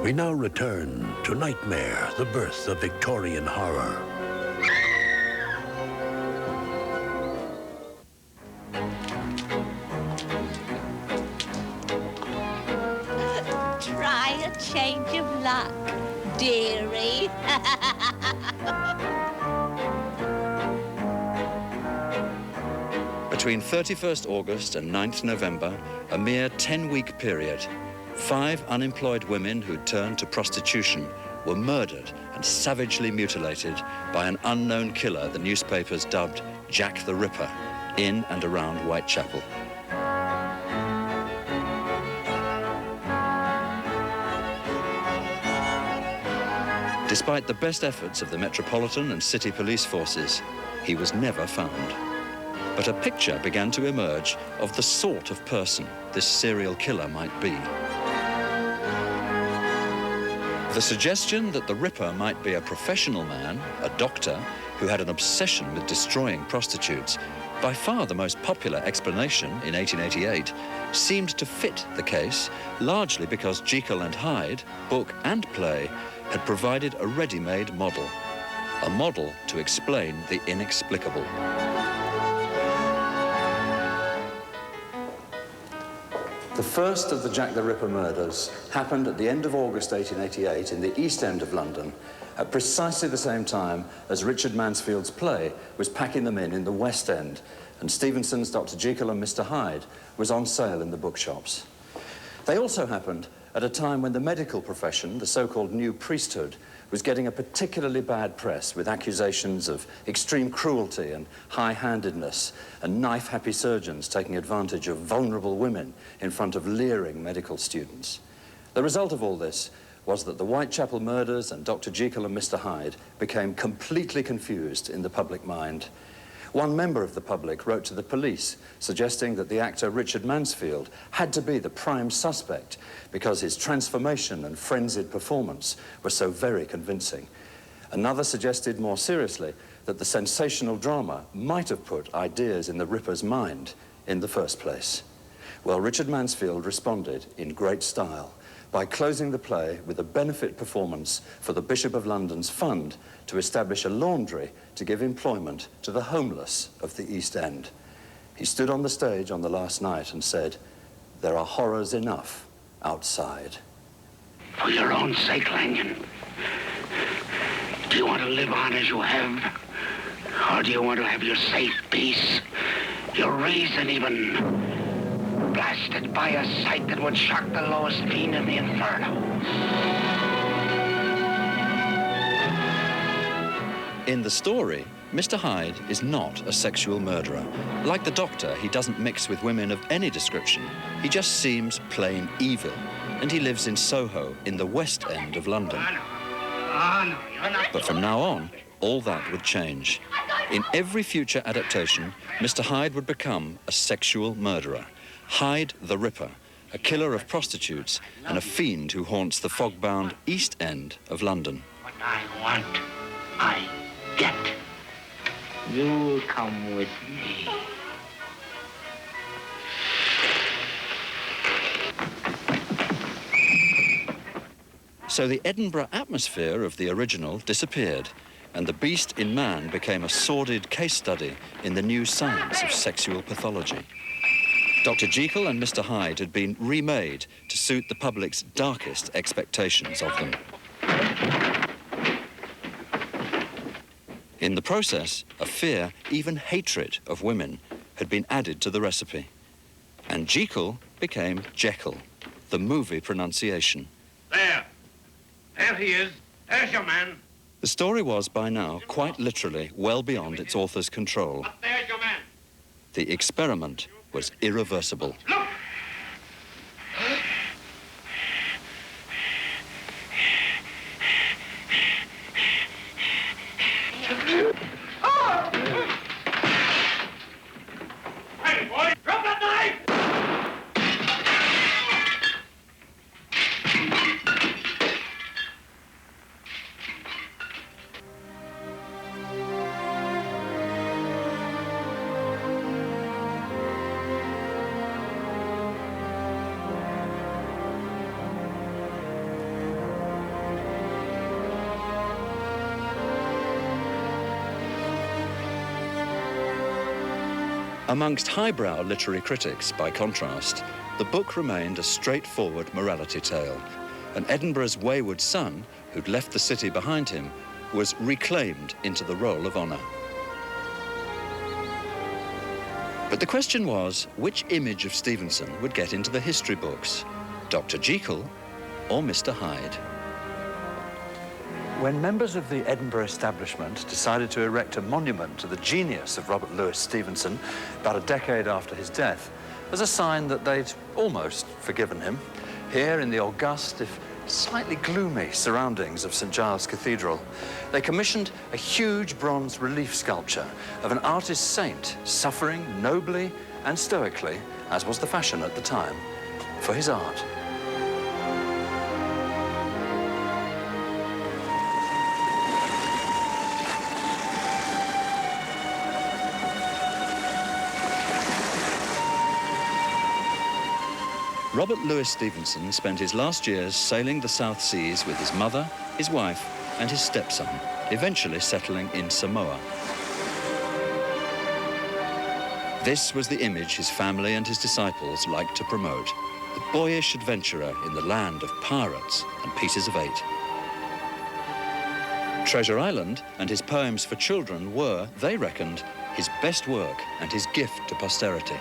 We now return to Nightmare, the Birth of Victorian Horror. Try a change of luck, dearie. Between 31st August and 9th November, a mere 10-week period, 5 unemployed women who'd turned to prostitution were murdered and savagely mutilated by an unknown killer the newspapers dubbed Jack the Ripper in and around Whitechapel. Despite the best efforts of the Metropolitan and City police forces, he was never found. But a picture began to emerge of the sort of person this serial killer might be. The suggestion that the Ripper might be a professional man, a doctor, who had an obsession with destroying prostitutes, by far the most popular explanation in 1888, seemed to fit the case, largely because Jekyll and Hyde, book and play, had provided a ready-made model. A model to explain the inexplicable. The first of the Jack the Ripper murders happened at the end of August 1888 in the East End of London, at precisely the same time as Richard Mansfield's play was packing them in the West End, and Stevenson's Dr. Jekyll and Mr. Hyde was on sale in the bookshops. They also happened at a time when the medical profession, the so-called new priesthood, was getting a particularly bad press with accusations of extreme cruelty and high-handedness and knife-happy surgeons taking advantage of vulnerable women in front of leering medical students. The result of all this was that the Whitechapel murders and Dr. Jekyll and Mr. Hyde became completely confused in the public mind. One member of the public wrote to the police suggesting that the actor Richard Mansfield had to be the prime suspect because his transformation and frenzied performance were so very convincing. Another suggested more seriously that the sensational drama might have put ideas in the Ripper's mind in the first place. Well, Richard Mansfield responded in great style by closing the play with a benefit performance for the Bishop of London's fund to establish a laundry to give employment to the homeless of the East End. He stood on the stage on the last night and said, "There are horrors enough outside." For your own sake, Lanyon, do you want to live on as you have? Or do you want to have your safe peace, your reason even, blasted by a sight that would shock the lowest fiend in the inferno? In the story, Mr. Hyde is not a sexual murderer. Like the Doctor, he doesn't mix with women of any description. He just seems plain evil, and he lives in Soho, in the West End of London. But from now on, all that would change. In every future adaptation, Mr. Hyde would become a sexual murderer. Hyde the Ripper, a killer of prostitutes and a fiend who haunts the fog-bound East End of London. What I want, I get. You'll come with me. So the Edinburgh atmosphere of the original disappeared, and the beast in man became a sordid case study in the new science of sexual pathology. Dr. Jekyll and Mr. Hyde had been remade to suit the public's darkest expectations of them. In the process, a fear, even hatred of women had been added to the recipe. And Jekyll became Jekyll, the movie pronunciation. There. There he is. There's your man. The story was, by now, quite literally well beyond its author's control. Up there's your man. The experiment was irreversible. Look! Hey, boy! Drop that knife! Amongst highbrow literary critics, by contrast, the book remained a straightforward morality tale, and Edinburgh's wayward son, who'd left the city behind him, was reclaimed into the role of honour. But the question was, which image of Stevenson would get into the history books? Dr. Jekyll or Mr. Hyde? When members of the Edinburgh establishment decided to erect a monument to the genius of Robert Louis Stevenson about a decade after his death, as a sign that they'd almost forgiven him, here in the august, if slightly gloomy surroundings of St. Giles Cathedral, they commissioned a huge bronze relief sculpture of an artist saint suffering nobly and stoically, as was the fashion at the time, for his art. Robert Louis Stevenson spent his last years sailing the South Seas with his mother, his wife, and his stepson, eventually settling in Samoa. This was the image his family and his disciples liked to promote, the boyish adventurer in the land of pirates and pieces of eight. Treasure Island and his poems for children were, they reckoned, his best work and his gift to posterity.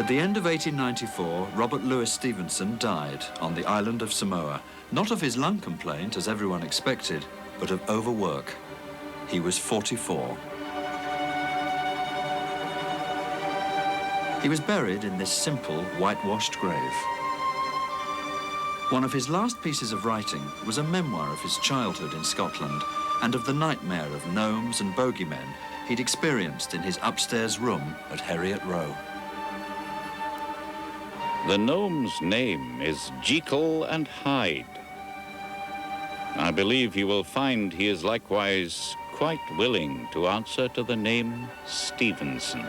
At the end of 1894, Robert Louis Stevenson died on the island of Samoa, not of his lung complaint, as everyone expected, but of overwork. He was 44. He was buried in this simple, whitewashed grave. One of his last pieces of writing was a memoir of his childhood in Scotland and of the nightmare of gnomes and bogeymen he'd experienced in his upstairs room at Heriot Row. The gnome's name is Jekyll and Hyde. I believe you will find he is likewise quite willing to answer to the name Stevenson.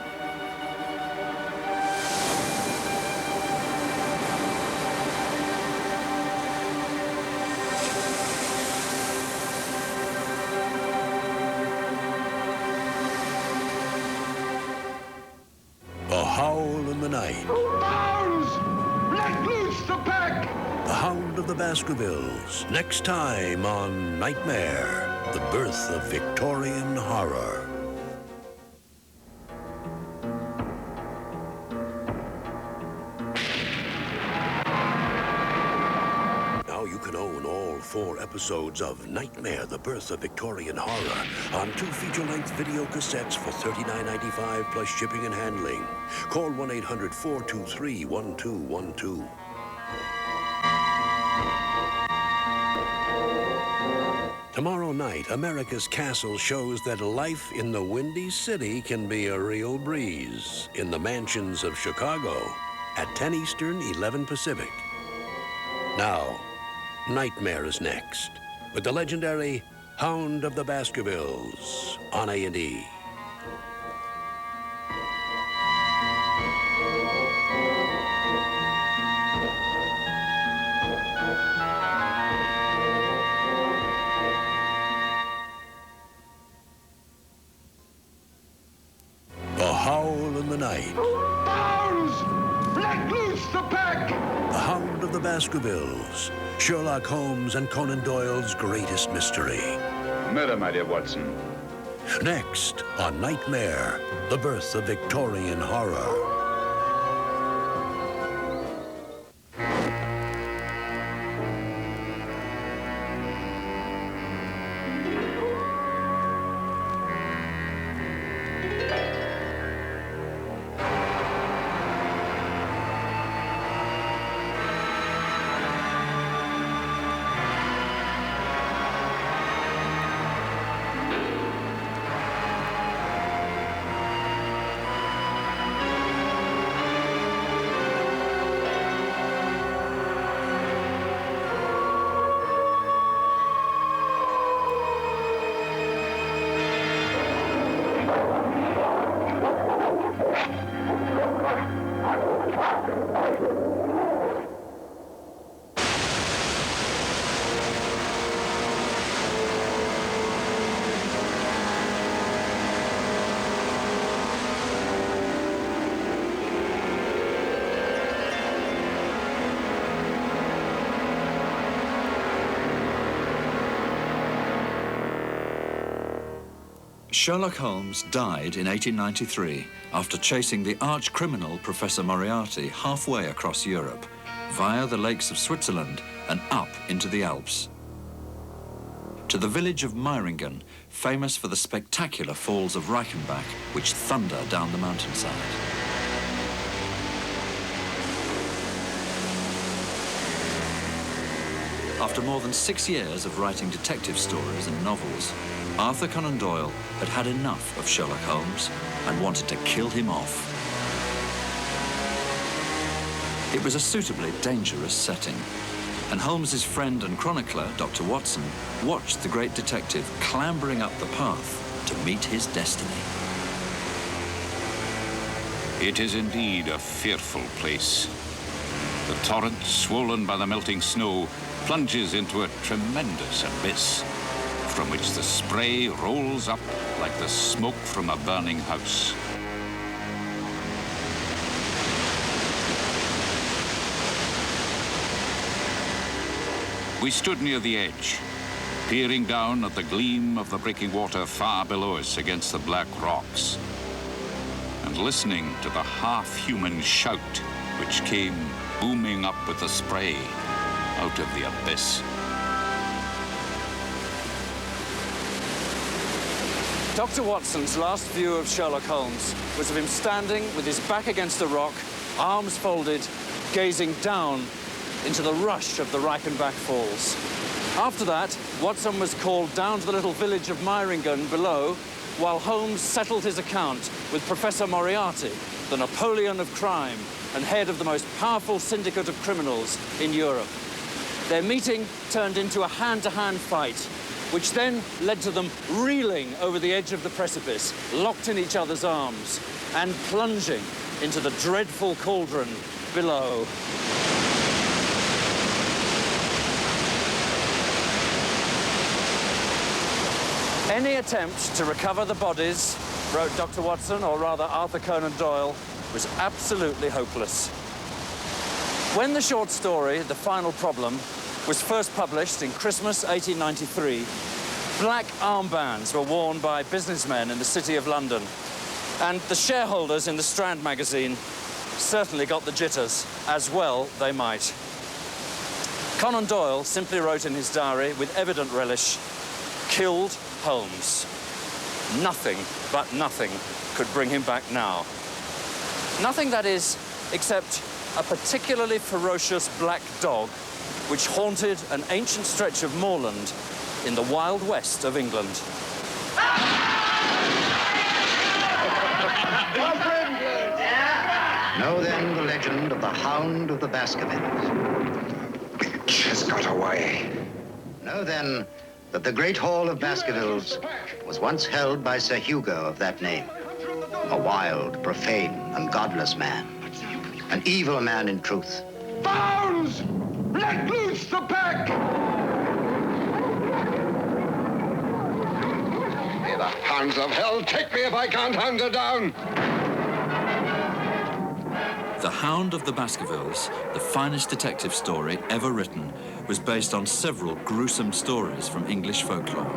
A Howl in the Night. Bounds! Let loose the pack! The Hound of the Baskervilles. Next time on Nightmare, the Birth of Victorian Horror. Now you can own all 4 episodes of Nightmare, the Birth of Victorian Horror on 2 feature-length video cassettes for $39.95 plus shipping and handling. Call 1-800-423-1212. Tomorrow night, America's Castle shows that life in the Windy City can be a real breeze in the mansions of Chicago at 10 Eastern, 11 Pacific. Now, Nightmare is next with the legendary Hound of the Baskervilles on A&E. A Howl in the Night. Bounds! Let loose the pack! The Hound of the Baskervilles. Sherlock Holmes and Conan Doyle's greatest mystery. Murder, my dear Watson. Next on Nightmare, the Birth of Victorian Horror. Sherlock Holmes died in 1893 after chasing the arch-criminal Professor Moriarty halfway across Europe, via the lakes of Switzerland and up into the Alps, to the village of Meiringen, famous for the spectacular falls of Reichenbach, which thunder down the mountainside. After more than 6 years of writing detective stories and novels, Arthur Conan Doyle had had enough of Sherlock Holmes and wanted to kill him off. It was a suitably dangerous setting, and Holmes's friend and chronicler, Dr. Watson, watched the great detective clambering up the path to meet his destiny. It is indeed a fearful place. The torrent, swollen by the melting snow, plunges into a tremendous abyss, from which the spray rolls up like the smoke from a burning house. We stood near the edge, peering down at the gleam of the breaking water far below us against the black rocks. And listening to the half-human shout which came booming up with the spray out of the abyss. Dr. Watson's last view of Sherlock Holmes was of him standing with his back against a rock, arms folded, gazing down into the rush of the Reichenbach Falls. After that, Watson was called down to the little village of Meiringen below, while Holmes settled his account with Professor Moriarty, the Napoleon of crime and head of the most powerful syndicate of criminals in Europe. Their meeting turned into a hand-to-hand fight, which then led to them reeling over the edge of the precipice, locked in each other's arms, and plunging into the dreadful cauldron below. Any attempt to recover the bodies, wrote Dr. Watson, or rather Arthur Conan Doyle, was absolutely hopeless. When the short story, The Final Problem, was first published in Christmas 1893, black armbands were worn by businessmen in the City of London, and the shareholders in the Strand magazine certainly got the jitters, as well they might. Conan Doyle simply wrote in his diary, with evident relish, "Killed Holmes. Nothing but nothing could bring him back now." Nothing, that is, except a particularly ferocious black dog which haunted an ancient stretch of moorland in the wild west of England. Know then the legend of the Hound of the Baskervilles. Which has got away. Know then that the great hall of Baskervilles was once held by Sir Hugo of that name, a wild, profane, and godless man, an evil man in truth. Bounds! Let loose the pack! May the hounds of hell take me if I can't hunt her down! The Hound of the Baskervilles, the finest detective story ever written, was based on several gruesome stories from English folklore.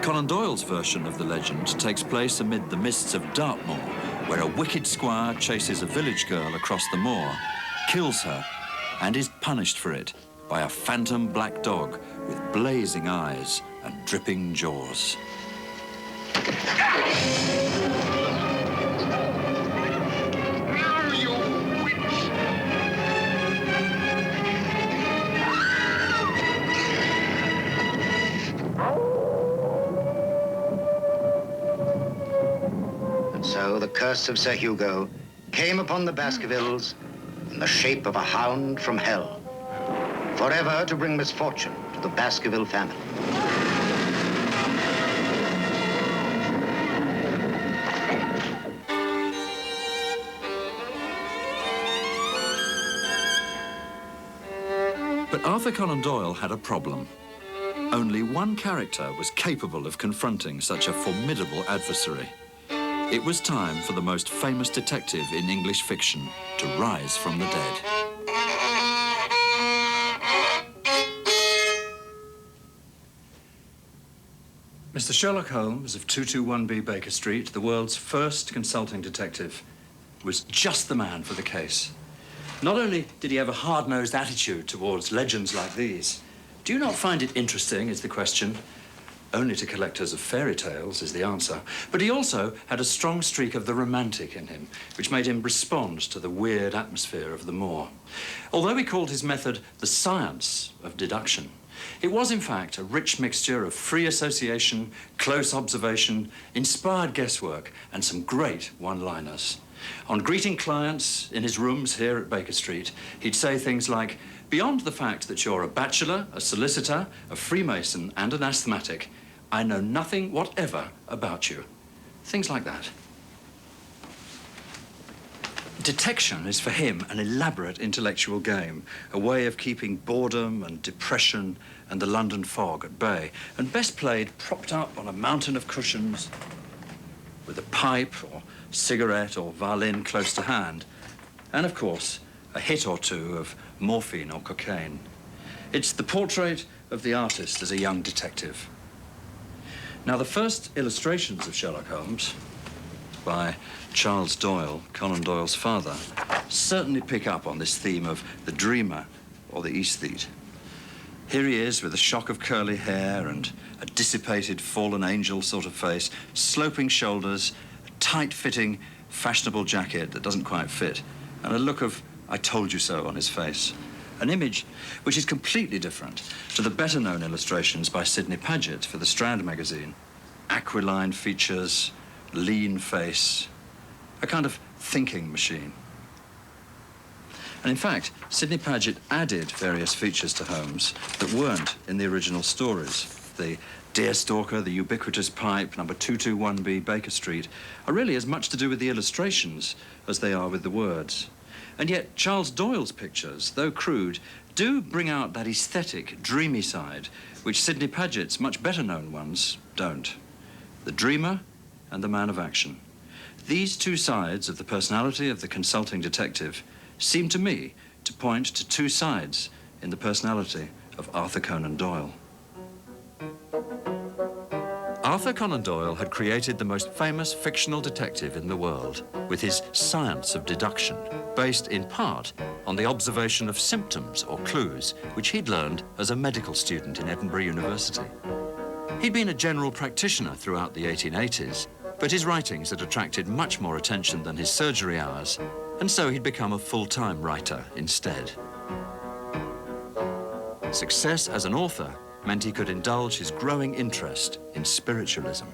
Conan Doyle's version of the legend takes place amid the mists of Dartmoor, where a wicked squire chases a village girl across the moor, kills her, and is punished for it by a phantom black dog with blazing eyes and dripping jaws. So the curse of Sir Hugo came upon the Baskervilles in the shape of a hound from hell, forever to bring misfortune to the Baskerville family. But Arthur Conan Doyle had a problem. Only one character was capable of confronting such a formidable adversary. It was time for the most famous detective in English fiction to rise from the dead. Mr. Sherlock Holmes of 221B Baker Street, the world's first consulting detective, was just the man for the case. Not only did he have a hard-nosed attitude towards legends like these. Do you not find it interesting, is the question? Only to collectors of fairy tales is the answer. But he also had a strong streak of the romantic in him, which made him respond to the weird atmosphere of the moor. Although he called his method the science of deduction, it was, in fact, a rich mixture of free association, close observation, inspired guesswork, and some great one-liners. On greeting clients in his rooms here at Baker Street, he'd say things like, "Beyond the fact that you're a bachelor, a solicitor, a Freemason, and an asthmatic, I know nothing whatever about you." Things like that. Detection is for him an elaborate intellectual game, a way of keeping boredom and depression and the London fog at bay, and best played propped up on a mountain of cushions with a pipe or cigarette or violin close to hand, and of course, a hit or two of morphine or cocaine. It's the portrait of the artist as a young detective. Now, the first illustrations of Sherlock Holmes by Charles Doyle, Conan Doyle's father, certainly pick up on this theme of the dreamer or the aesthete. Here he is with a shock of curly hair and a dissipated, fallen angel sort of face, sloping shoulders, a tight-fitting, fashionable jacket that doesn't quite fit, and a look of "I told you so" on his face. An image which is completely different to the better-known illustrations by Sidney Paget for the Strand magazine. Aquiline features, lean face, a kind of thinking machine. And in fact, Sidney Paget added various features to Holmes that weren't in the original stories. The deerstalker, the ubiquitous pipe, number 221B Baker Street, are really as much to do with the illustrations as they are with the words. And yet, Charles Doyle's pictures, though crude, do bring out that aesthetic, dreamy side, which Sidney Paget's much better-known ones don't. The dreamer and the man of action. These two sides of the personality of the consulting detective seem to me to point to two sides in the personality of Arthur Conan Doyle. Arthur Conan Doyle had created the most famous fictional detective in the world with his science of deduction, based in part on the observation of symptoms or clues which he'd learned as a medical student in Edinburgh University. He'd been a general practitioner throughout the 1880s, but his writings had attracted much more attention than his surgery hours, and so he'd become a full-time writer instead. Success as an author meant he could indulge his growing interest in spiritualism.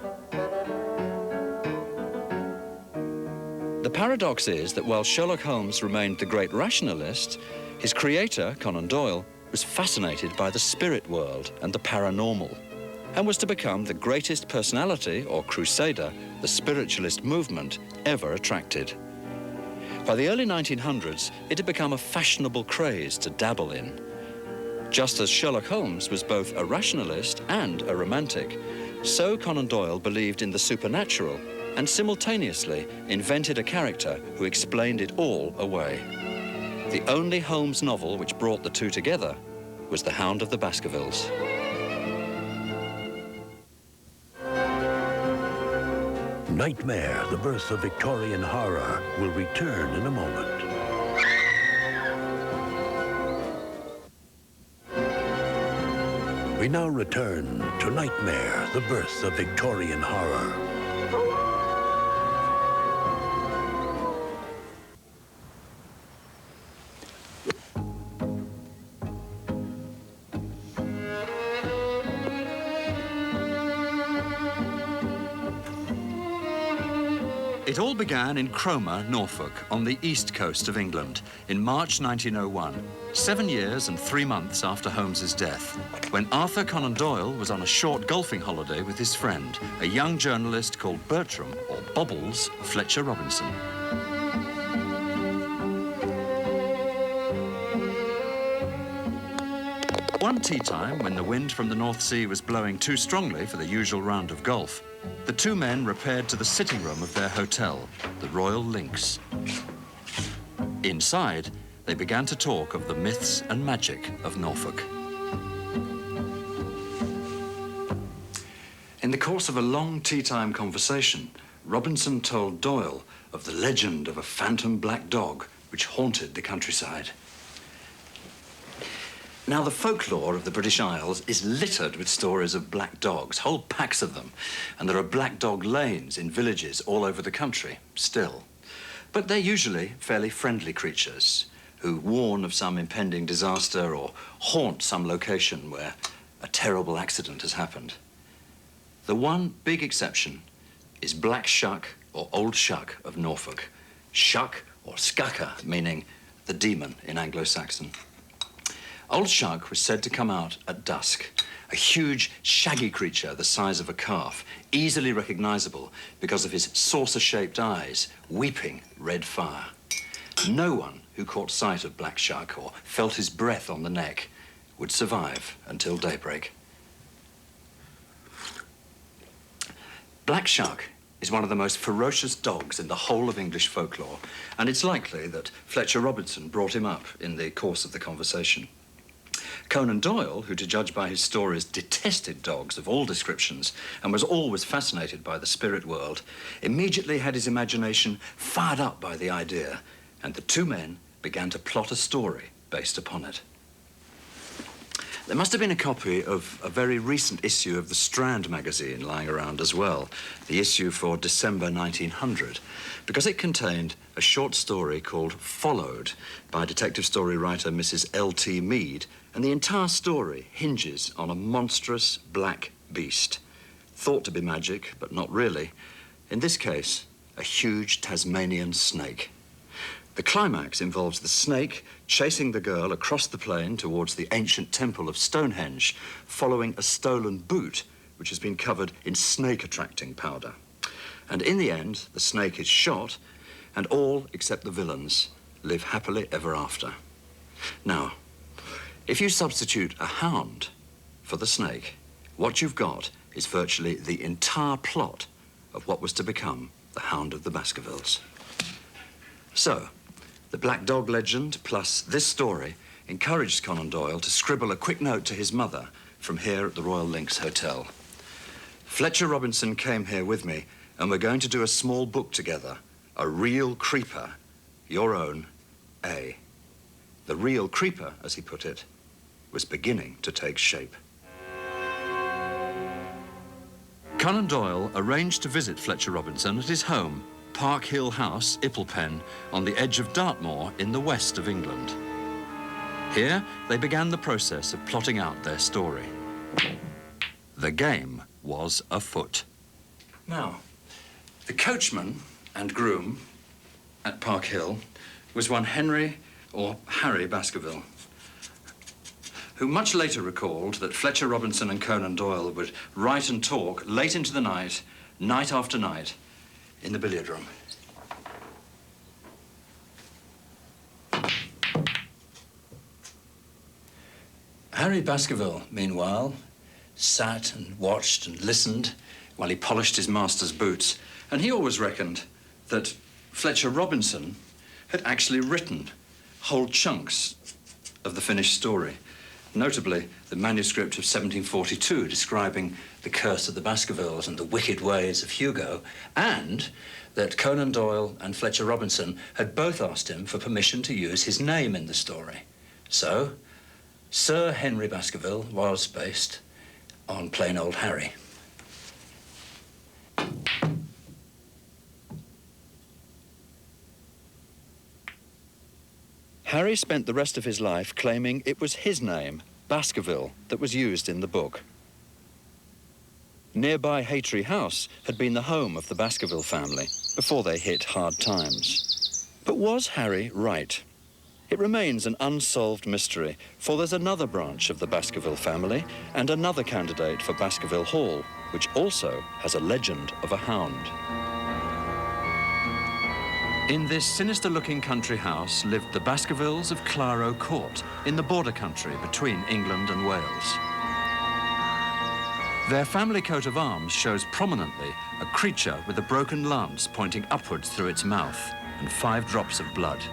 The paradox is that while Sherlock Holmes remained the great rationalist, his creator, Conan Doyle, was fascinated by the spirit world and the paranormal, and was to become the greatest personality or crusader the spiritualist movement ever attracted. By the early 1900s, it had become a fashionable craze to dabble in. Just as Sherlock Holmes was both a rationalist and a romantic, so Conan Doyle believed in the supernatural and simultaneously invented a character who explained it all away. The only Holmes novel which brought the two together was The Hound of the Baskervilles. Nightmare, the Birth of Victorian Horror, will return in a moment. We now return to Nightmare, the Birth of Victorian Horror. It all began in Cromer, Norfolk, on the east coast of England, in March 1901, 7 years and 3 months after Holmes's death, when Arthur Conan Doyle was on a short golfing holiday with his friend, a young journalist called Bertram, or Bobbles, Fletcher Robinson. One tea time, when the wind from the North Sea was blowing too strongly for the usual round of golf, the two men repaired to the sitting room of their hotel, the Royal Links. Inside, they began to talk of the myths and magic of Norfolk. In the course of a long tea-time conversation, Robinson told Doyle of the legend of a phantom black dog which haunted the countryside. Now, the folklore of the British Isles is littered with stories of black dogs, whole packs of them, and there are black dog lanes in villages all over the country, still. But they're usually fairly friendly creatures who warn of some impending disaster or haunt some location where a terrible accident has happened. The one big exception is Black Shuck or Old Shuck of Norfolk. Shuck or Skucker, meaning the demon in Anglo-Saxon. Old Shuck was said to come out at dusk, a huge, shaggy creature the size of a calf, easily recognizable because of his saucer-shaped eyes, weeping red fire. No one who caught sight of Black Shuck or felt his breath on the neck would survive until daybreak. Black Shuck is one of the most ferocious dogs in the whole of English folklore, and it's likely that Fletcher Robinson brought him up in the course of the conversation. Conan Doyle, who, to judge by his stories, detested dogs of all descriptions and was always fascinated by the spirit world, immediately had his imagination fired up by the idea, and the two men began to plot a story based upon it. There must have been a copy of a very recent issue of the Strand magazine lying around as well, the issue for December 1900, because it contained a short story called Followed by detective story writer Mrs. L.T. Mead, and the entire story hinges on a monstrous black beast, thought to be magic, but not really. In this case, a huge Tasmanian snake. The climax involves the snake chasing the girl across the plain towards the ancient temple of Stonehenge, following a stolen boot which has been covered in snake-attracting powder. And in the end, the snake is shot, and all except the villains live happily ever after. Now, if you substitute a hound for the snake, what you've got is virtually the entire plot of what was to become the Hound of the Baskervilles. So, the black dog legend plus this story encouraged Conan Doyle to scribble a quick note to his mother from here at the Royal Links Hotel. Fletcher Robinson came here with me, and we're going to do a small book together, A Real Creeper, Your Own A. The real creeper, as he put it, was beginning to take shape. Conan Doyle arranged to visit Fletcher Robinson at his home, Park Hill House, Ipplepen, on the edge of Dartmoor in the west of England. Here, they began the process of plotting out their story. The game was afoot. Now, the coachman and groom at Park Hill was one Henry or Harry Baskerville, who much later recalled that Fletcher Robinson and Conan Doyle would write and talk late into the night, night after night, in the billiard room. Harry Baskerville, meanwhile, sat and watched and listened while he polished his master's boots, and he always reckoned that Fletcher Robinson had actually written whole chunks of the finished story, notably the manuscript of 1742 describing the curse of the Baskervilles and the wicked ways of Hugo, and that Conan Doyle and Fletcher Robinson had both asked him for permission to use his name in the story. So, Sir Henry Baskerville was based on plain old Harry. Harry spent the rest of his life claiming it was his name, Baskerville, that was used in the book. Nearby Haytree House had been the home of the Baskerville family before they hit hard times. But was Harry right? It remains an unsolved mystery, for there's another branch of the Baskerville family and another candidate for Baskerville Hall, which also has a legend of a hound. In this sinister-looking country house lived the Baskervilles of Claro Court in the border country between England and Wales. Their family coat of arms shows prominently a creature with a broken lance pointing upwards through its mouth and 5 drops of blood.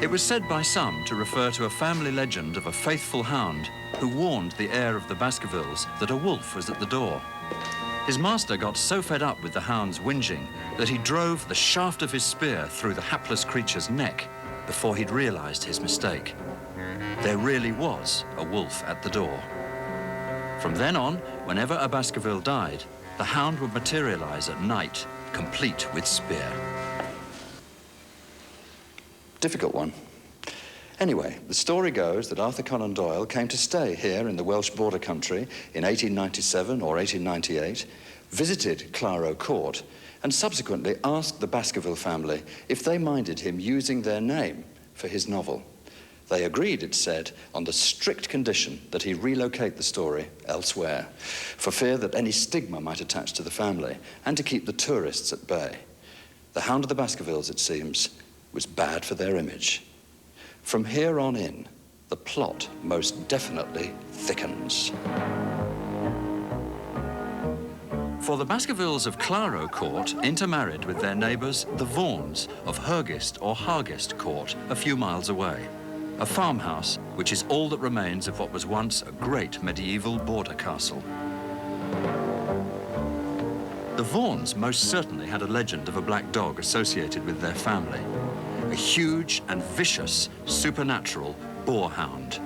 It was said by some to refer to a family legend of a faithful hound who warned the heir of the Baskervilles that a wolf was at the door. His master got so fed up with the hound's whinging that he drove the shaft of his spear through the hapless creature's neck before he'd realized his mistake. There really was a wolf at the door. From then on, whenever a Baskerville died, the hound would materialize at night, complete with spear. Difficult one. Anyway, the story goes that Arthur Conan Doyle came to stay here in the Welsh border country in 1897 or 1898, visited Claro Court, and subsequently asked the Baskerville family if they minded him using their name for his novel. They agreed, it said, on the strict condition that he relocate the story elsewhere, for fear that any stigma might attach to the family, and to keep the tourists at bay. The Hound of the Baskervilles, it seems, was bad for their image. From here on in, the plot most definitely thickens. For the Baskervilles of Claro Court intermarried with their neighbours, the Vaughans of Hurgist or Hargist Court, a few miles away. a farmhouse which is all that remains of what was once a great medieval border castle. The Vaughans most certainly had a legend of a black dog associated with their family, a huge and vicious supernatural boar hound.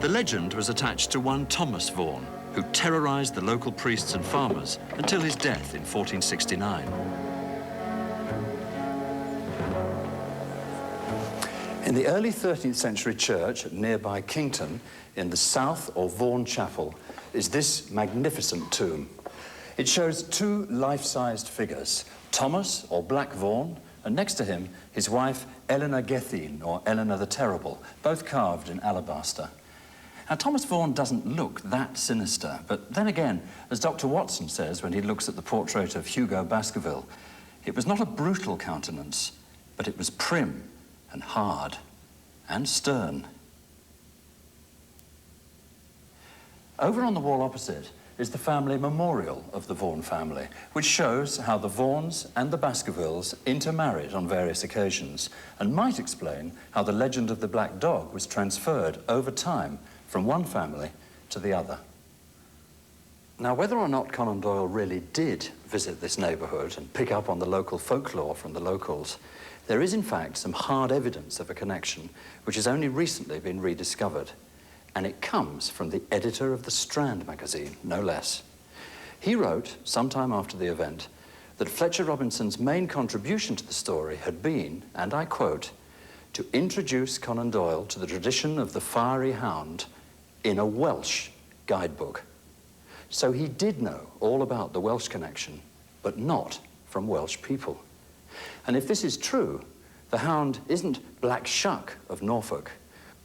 The legend was attached to one Thomas Vaughan, who terrorized the local priests and farmers until his death in 1469. In the early 13th century church at nearby Kington, in the South or Vaughan Chapel, is this magnificent tomb. It shows two life-sized figures, Thomas, or Black Vaughan, and next to him, his wife, Eleanor Gethine, or Eleanor the Terrible, both carved in alabaster. Now, Thomas Vaughan doesn't look that sinister, but then again, as Dr. Watson says when he looks at the portrait of Hugo Baskerville, it was not a brutal countenance, but it was prim and hard and stern. Over on the wall opposite is the family memorial of the Vaughan family, which shows how the Vaughans and the Baskervilles intermarried on various occasions, and might explain how the legend of the black dog was transferred over time from one family to the other. Now, whether or not Conan Doyle really did visit this neighborhood and pick up on the local folklore from the locals, there is in fact some hard evidence of a connection which has only recently been rediscovered. And it comes from the editor of the Strand magazine, no less. He wrote, sometime after the event, that Fletcher Robinson's main contribution to the story had been, and I quote, to introduce Conan Doyle to the tradition of the fiery hound in a Welsh guidebook. So he did know all about the Welsh connection, but not from Welsh people. And if this is true, the hound isn't Black Shuck of Norfolk,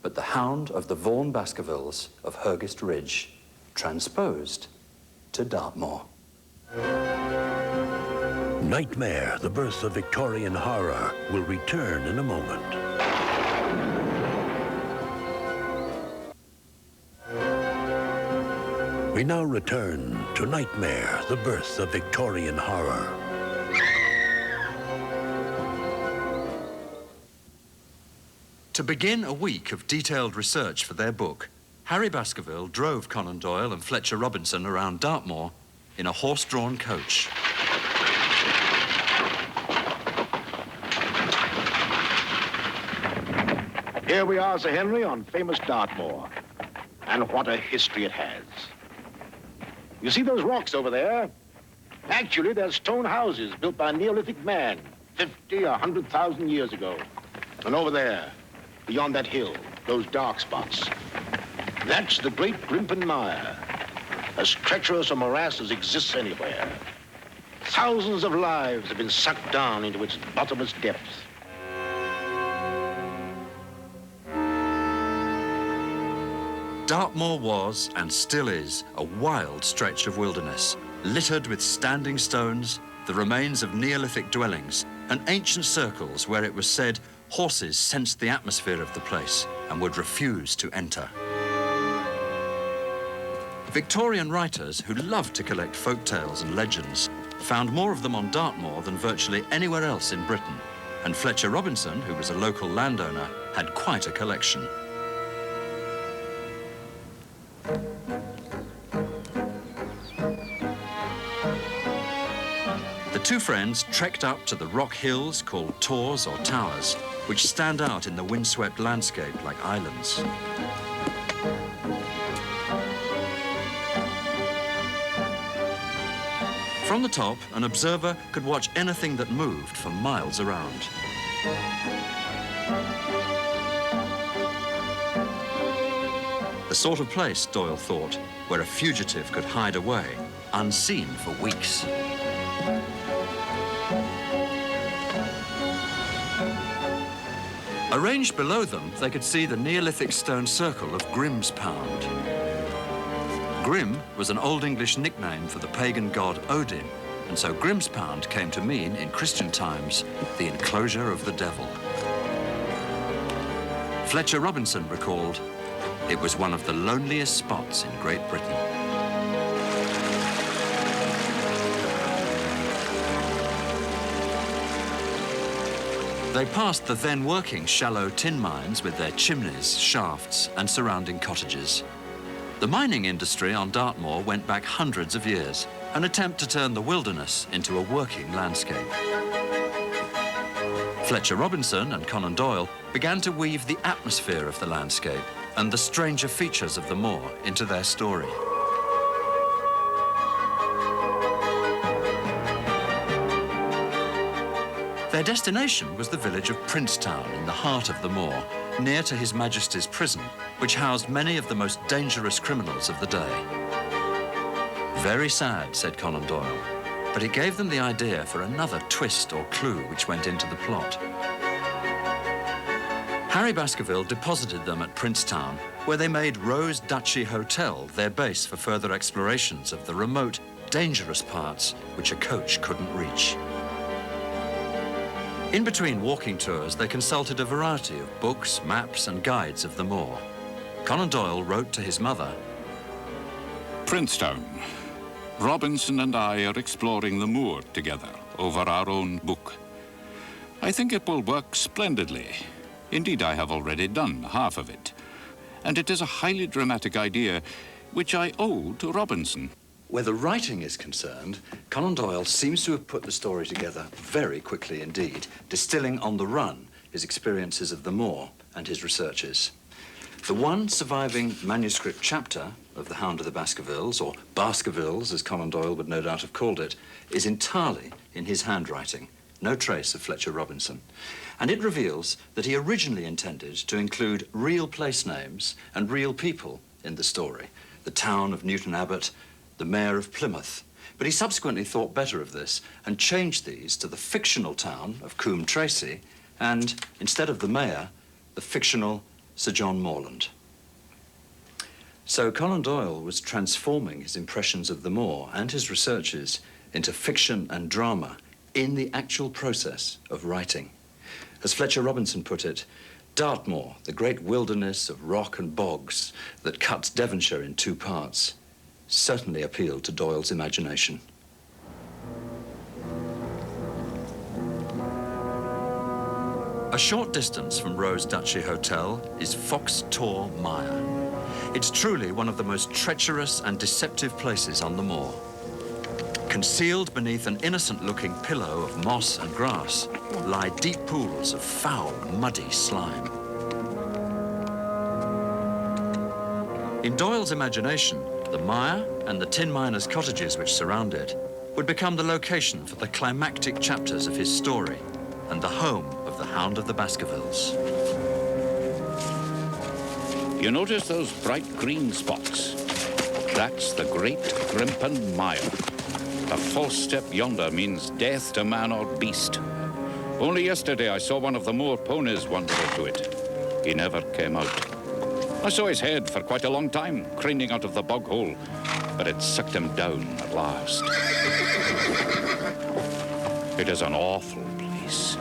but the hound of the Vaughan Baskervilles of Hurgist Ridge, transposed to Dartmoor. Nightmare, the Birth of Victorian Horror, will return in a moment. We now return to Nightmare, the Birth of Victorian Horror. To begin a week of detailed research for their book, Harry Baskerville drove Conan Doyle and Fletcher Robinson around Dartmoor in a horse-drawn coach. Here we are, Sir Henry, on famous Dartmoor. And what a history it has. You see those rocks over there? Actually, they're stone houses built by a Neolithic man 50 or 100,000 years ago. And over there, beyond that hill, those dark spots, that's the great Grimpen Mire, as treacherous a morass as exists anywhere. Thousands of lives have been sucked down into its bottomless depths. Dartmoor was, and still is, a wild stretch of wilderness, littered with standing stones, the remains of Neolithic dwellings, and ancient circles where it was said horses sensed the atmosphere of the place and would refuse to enter. Victorian writers who loved to collect folk tales and legends found more of them on Dartmoor than virtually anywhere else in Britain, and Fletcher Robinson, who was a local landowner, had quite a collection. The two friends trekked up to the rock hills called tors or towers, which stand out in the windswept landscape like islands. From the top, an observer could watch anything that moved for miles around. The sort of place, Doyle thought, where a fugitive could hide away, unseen for weeks. Arranged below them, they could see the Neolithic stone circle of Grim's Pound. Grim was an Old English nickname for the pagan god Odin, and so Grim's Pound came to mean, in Christian times, the enclosure of the devil. Fletcher Robinson recalled, it was one of the loneliest spots in Great Britain. The They passed the then working shallow tin mines with their chimneys, shafts and surrounding cottages. The mining industry on Dartmoor went back hundreds of years, an attempt to turn the wilderness into a working landscape. Fletcher Robinson and Conan Doyle began to weave the atmosphere of the landscape and the stranger features of the moor into their story. Their destination was the village of Princetown in the heart of the moor, near to His Majesty's prison, which housed many of the most dangerous criminals of the day. Very sad, said Conan Doyle, but it gave them the idea for another twist or clue which went into the plot. Harry Baskerville deposited them at Princetown, where they made Rose Duchy Hotel their base for further explorations of the remote, dangerous parts which a coach couldn't reach. In between walking tours, they consulted a variety of books, maps and guides of the moor. Conan Doyle wrote to his mother, Princetown. Robinson and I are exploring the moor together over our own book. I think it will work splendidly. Indeed, I have already done half of it. And it is a highly dramatic idea which I owe to Robinson. Where the writing is concerned, Conan Doyle seems to have put the story together very quickly indeed, distilling on the run his experiences of the moor and his researches. The one surviving manuscript chapter of The Hound of the Baskervilles, or Baskervilles as Conan Doyle would no doubt have called it, is entirely in his handwriting, no trace of Fletcher Robinson. And it reveals that he originally intended to include real place names and real people in the story, the town of Newton Abbot, the mayor of Plymouth. But he subsequently thought better of this and changed these to the fictional town of Coombe Tracy and, instead of the mayor, the fictional Sir John Morland. So Conan Doyle was transforming his impressions of the moor and his researches into fiction and drama in the actual process of writing. As Fletcher Robinson put it, Dartmoor, the great wilderness of rock and bogs that cuts Devonshire in two parts, certainly appealed to Doyle's imagination. A short distance from Rose Duchy Hotel is Fox Tor Mire. It's truly one of the most treacherous and deceptive places on the moor. Concealed beneath an innocent-looking pillow of moss and grass lie deep pools of foul, muddy slime. In Doyle's imagination, the mire and the tin miners' cottages which surround it would become the location for the climactic chapters of his story and the home of the Hound of the Baskervilles. You notice those bright green spots? That's the Great Grimpen Mire. A false step yonder means death to man or beast. Only yesterday I saw one of the moor ponies wander into it. He never came out. I saw his head for quite a long time, craning out of the bog hole, but it sucked him down at last. It is an awful place.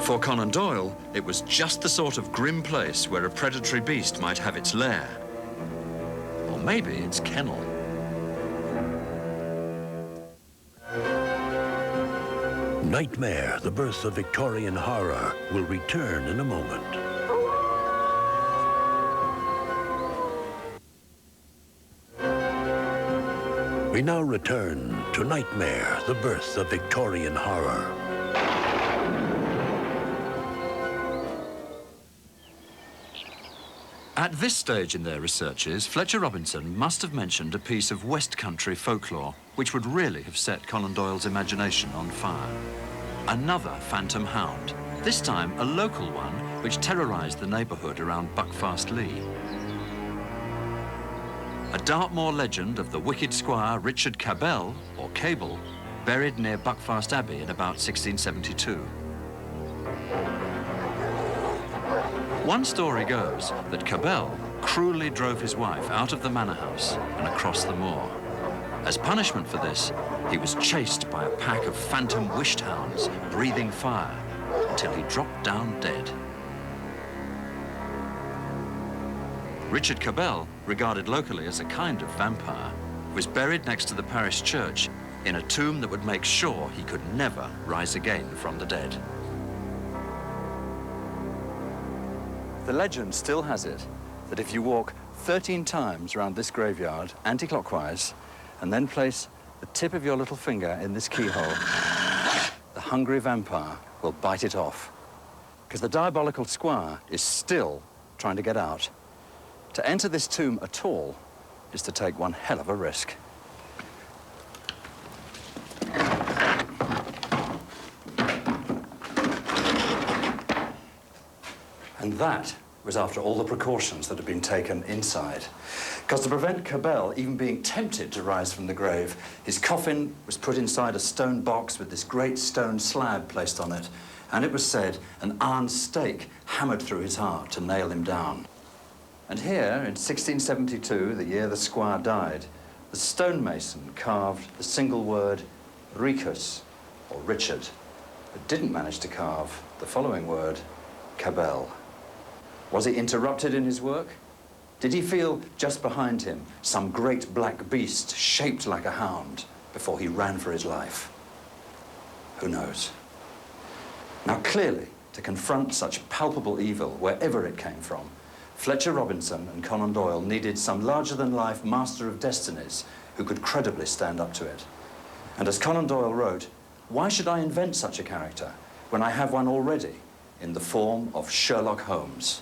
For Conan Doyle, it was just the sort of grim place where a predatory beast might have its lair. Or maybe its kennel. Nightmare, the Birth of Victorian Horror, will return in a moment. We now return to Nightmare, the Birth of Victorian Horror. At this stage in their researches, Fletcher Robinson must have mentioned a piece of West Country folklore which would really have set Conan Doyle's imagination on fire. Another phantom hound, this time a local one which terrorized the neighborhood around Buckfast Lee. A Dartmoor legend of the wicked squire Richard Cabell, or Cable, buried near Buckfast Abbey in about 1672. One story goes that Cabell cruelly drove his wife out of the manor house and across the moor. As punishment for this, he was chased by a pack of phantom wished hounds breathing fire until he dropped down dead. Richard Cabell, regarded locally as a kind of vampire, was buried next to the parish church in a tomb that would make sure he could never rise again from the dead. The legend still has it that if you walk 13 times around this graveyard anti-clockwise and then place the tip of your little finger in this keyhole, the hungry vampire will bite it off. Because the diabolical squire is still trying to get out. To enter this tomb at all is to take one hell of a risk. And that was after all the precautions that had been taken inside. Because to prevent Cabell even being tempted to rise from the grave, his coffin was put inside a stone box with this great stone slab placed on it, and it was said an iron stake hammered through his heart to nail him down. And here, in 1672, the year the squire died, the stonemason carved the single word Ricus, or Richard, but didn't manage to carve the following word, Cabell. Was he interrupted in his work? Did he feel just behind him some great black beast shaped like a hound before he ran for his life? Who knows? Now, clearly, to confront such palpable evil, wherever it came from, Fletcher Robinson and Conan Doyle needed some larger-than-life master of destinies who could credibly stand up to it. And as Conan Doyle wrote, why should I invent such a character when I have one already in the form of Sherlock Holmes?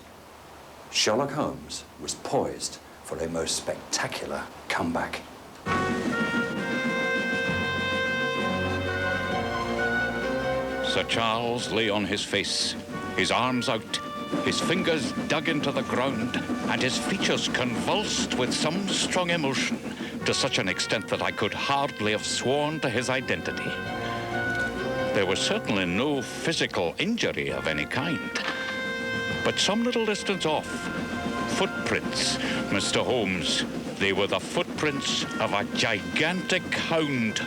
Sherlock Holmes was poised for a most spectacular comeback. Sir Charles lay on his face, his arms out, his fingers dug into the ground, and his features convulsed with some strong emotion, to such an extent that I could hardly have sworn to his identity. There was certainly no physical injury of any kind. But some little distance off, footprints, Mr. Holmes. They were the footprints of a gigantic hound.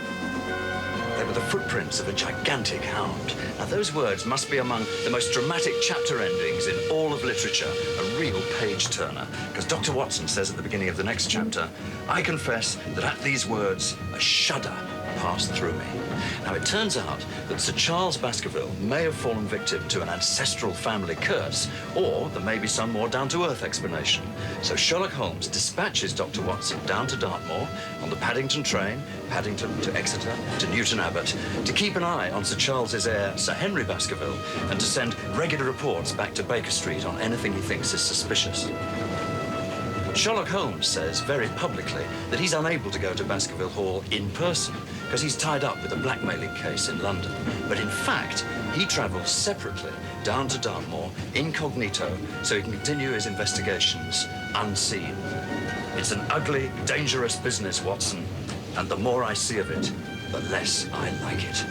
They were the footprints of a gigantic hound. Now, those words must be among the most dramatic chapter endings in all of literature, a real page-turner. Because Dr. Watson says at the beginning of the next chapter, I confess that at these words, a shudder passed through me. Now, it turns out that Sir Charles Baskerville may have fallen victim to an ancestral family curse, or there may be some more down-to-earth explanation. So Sherlock Holmes dispatches Dr. Watson down to Dartmoor on the Paddington train, Paddington to Exeter to Newton Abbot, to keep an eye on Sir Charles's heir, Sir Henry Baskerville, and to send regular reports back to Baker Street on anything he thinks is suspicious. Sherlock Holmes says very publicly that he's unable to go to Baskerville Hall in person because he's tied up with a blackmailing case in London. But in fact, he travels separately down to Dartmoor, incognito, so he can continue his investigations unseen. It's an ugly, dangerous business, Watson, and the more I see of it, the less I like it.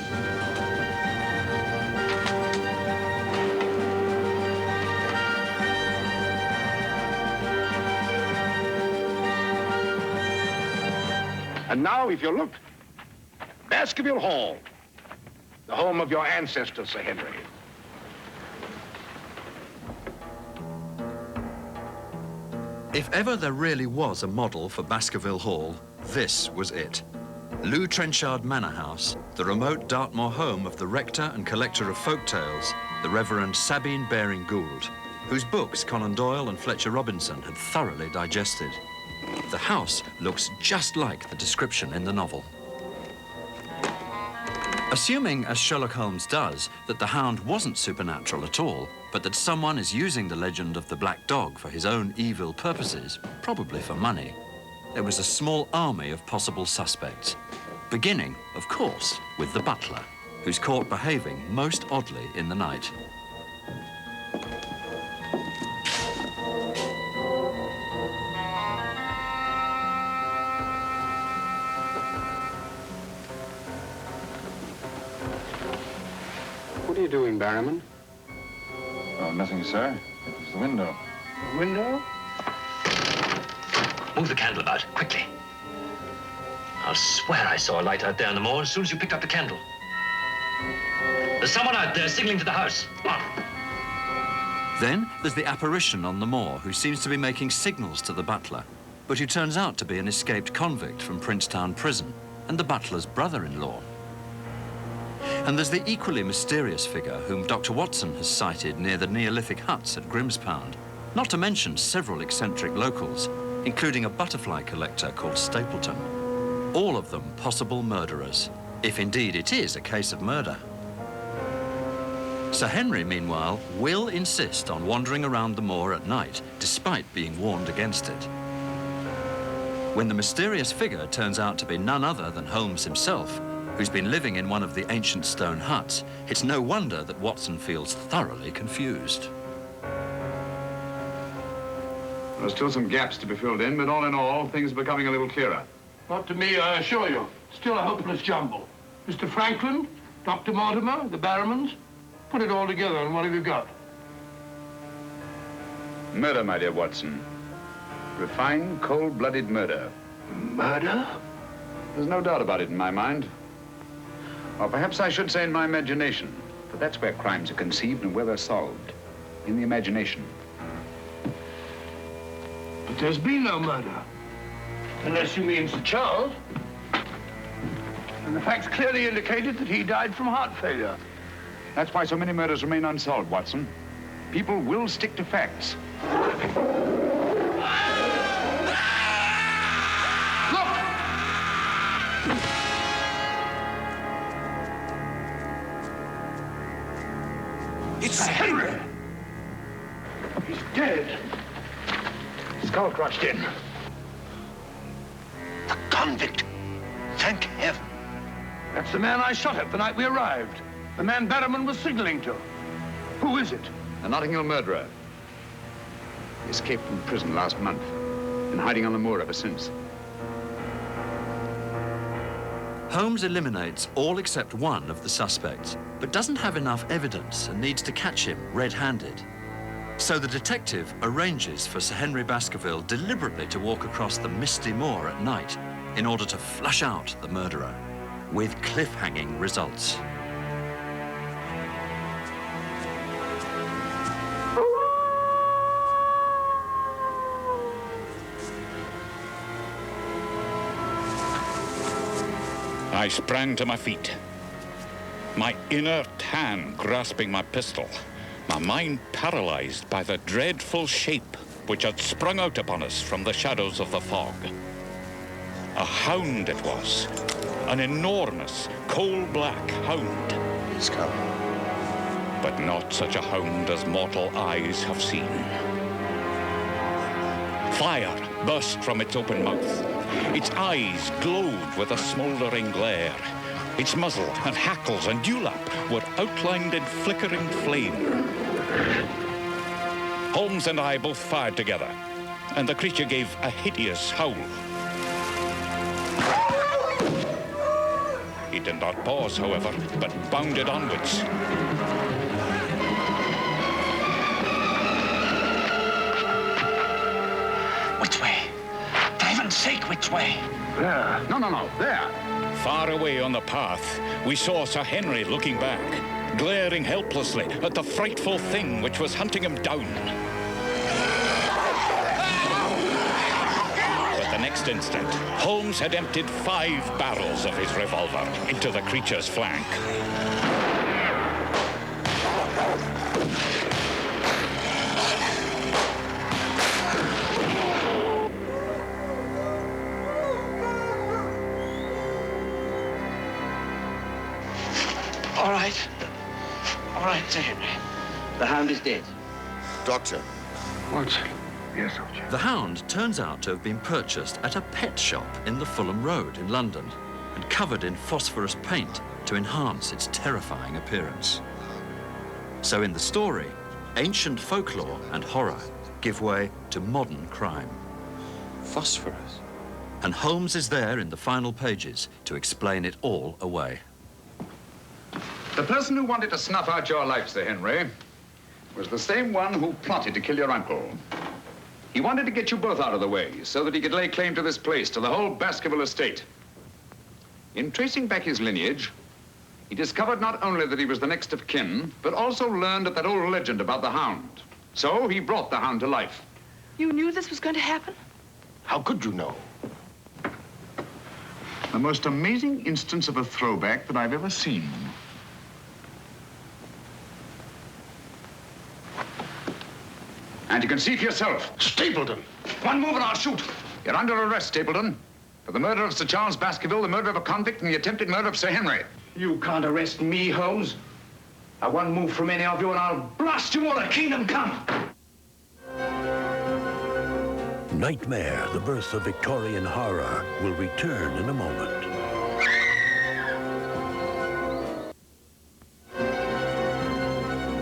And now, if you look, Baskerville Hall, the home of your ancestor, Sir Henry. If ever there really was a model for Baskerville Hall, this was it. Lou Trenchard Manor House, the remote Dartmoor home of the rector and collector of folk tales, the Reverend Sabine Baring-Gould, whose books Conan Doyle and Fletcher Robinson had thoroughly digested. The house looks just like the description in the novel. Assuming, as Sherlock Holmes does, that the Hound wasn't supernatural at all, but that someone is using the legend of the Black Dog for his own evil purposes, probably for money, there was a small army of possible suspects, beginning, of course, with the butler, who's caught behaving most oddly in the night. What are you doing, Barrowman? Oh, nothing, sir. It's the window. The window? Move the candle about, quickly. I'll swear I saw a light out there on the moor as soon as you picked up the candle. There's someone out there signaling to the house. Come on. Then there's the apparition on the moor who seems to be making signals to the butler, but who turns out to be an escaped convict from Princetown Prison and the butler's brother-in-law. And there's the equally mysterious figure whom Dr. Watson has sighted near the Neolithic huts at Grimspound, not to mention several eccentric locals, including a butterfly collector called Stapleton. All of them possible murderers, if indeed it is a case of murder. Sir Henry, meanwhile, will insist on wandering around the moor at night, despite being warned against it. When the mysterious figure turns out to be none other than Holmes himself, who's been living in one of the ancient stone huts, it's no wonder that Watson feels thoroughly confused. There are still some gaps to be filled in, but all in all, things are becoming a little clearer. Not to me, I assure you. Still a hopeless jumble. Mr. Franklin, Dr. Mortimer, the Barrowmans, put it all together, and what have you got? Murder, my dear Watson. Refined, cold-blooded murder. Murder? There's no doubt about it in my mind. Or perhaps I should say in my imagination, for that's where crimes are conceived and where they're solved. In the imagination. But there's been no murder. Unless you mean Sir Charles. And the facts clearly indicated that he died from heart failure. That's why so many murders remain unsolved, Watson. People will stick to facts. It's Henry! He's dead. Skull crushed in. The convict! Thank heaven. That's the man I shot at the night we arrived. The man Barrowman was signaling to. Who is it? A Notting Hill murderer. He escaped from prison last month. Been hiding on the moor ever since. Holmes eliminates all except one of the suspects, but doesn't have enough evidence and needs to catch him red-handed. So the detective arranges for Sir Henry Baskerville deliberately to walk across the misty moor at night in order to flush out the murderer, with cliffhanging results. I sprang to my feet, my inert hand grasping my pistol, my mind paralyzed by the dreadful shape which had sprung out upon us from the shadows of the fog. A hound it was, an enormous, coal-black hound. He's come. But not such a hound as mortal eyes have seen. Fire burst from its open mouth. Its eyes glowed with a smouldering glare. Its muzzle and hackles and dewlap were outlined in flickering flame. Holmes and I both fired together, and the creature gave a hideous howl. He did not pause, however, but bounded onwards. Which way? For heaven's sake, which way? There. No, there. Far away on the path, we saw Sir Henry looking back, glaring helplessly at the frightful thing which was hunting him down. But the next instant, Holmes had emptied 5 barrels of his revolver into the creature's flank. All right, Sir Henry. The hound is dead. Doctor. Watson. Yes, Doctor. The hound turns out to have been purchased at a pet shop in the Fulham Road in London and covered in phosphorus paint to enhance its terrifying appearance. So in the story, ancient folklore and horror give way to modern crime. Phosphorus? And Holmes is there in the final pages to explain it all away. The person who wanted to snuff out your life, Sir Henry, was the same one who plotted to kill your uncle. He wanted to get you both out of the way so that he could lay claim to this place, to the whole Baskerville estate. In tracing back his lineage, he discovered not only that he was the next of kin, but also learned of that old legend about the Hound. So he brought the Hound to life. You knew this was going to happen? How could you know? The most amazing instance of a throwback that I've ever seen. And you can see for yourself. Stapleton! One move and I'll shoot. You're under arrest, Stapleton, for the murder of Sir Charles Baskerville, the murder of a convict, and the attempted murder of Sir Henry. You can't arrest me, Holmes. One move from any of you and I'll blast you all to kingdom come. Nightmare, the Birth of Victorian Horror, will return in a moment.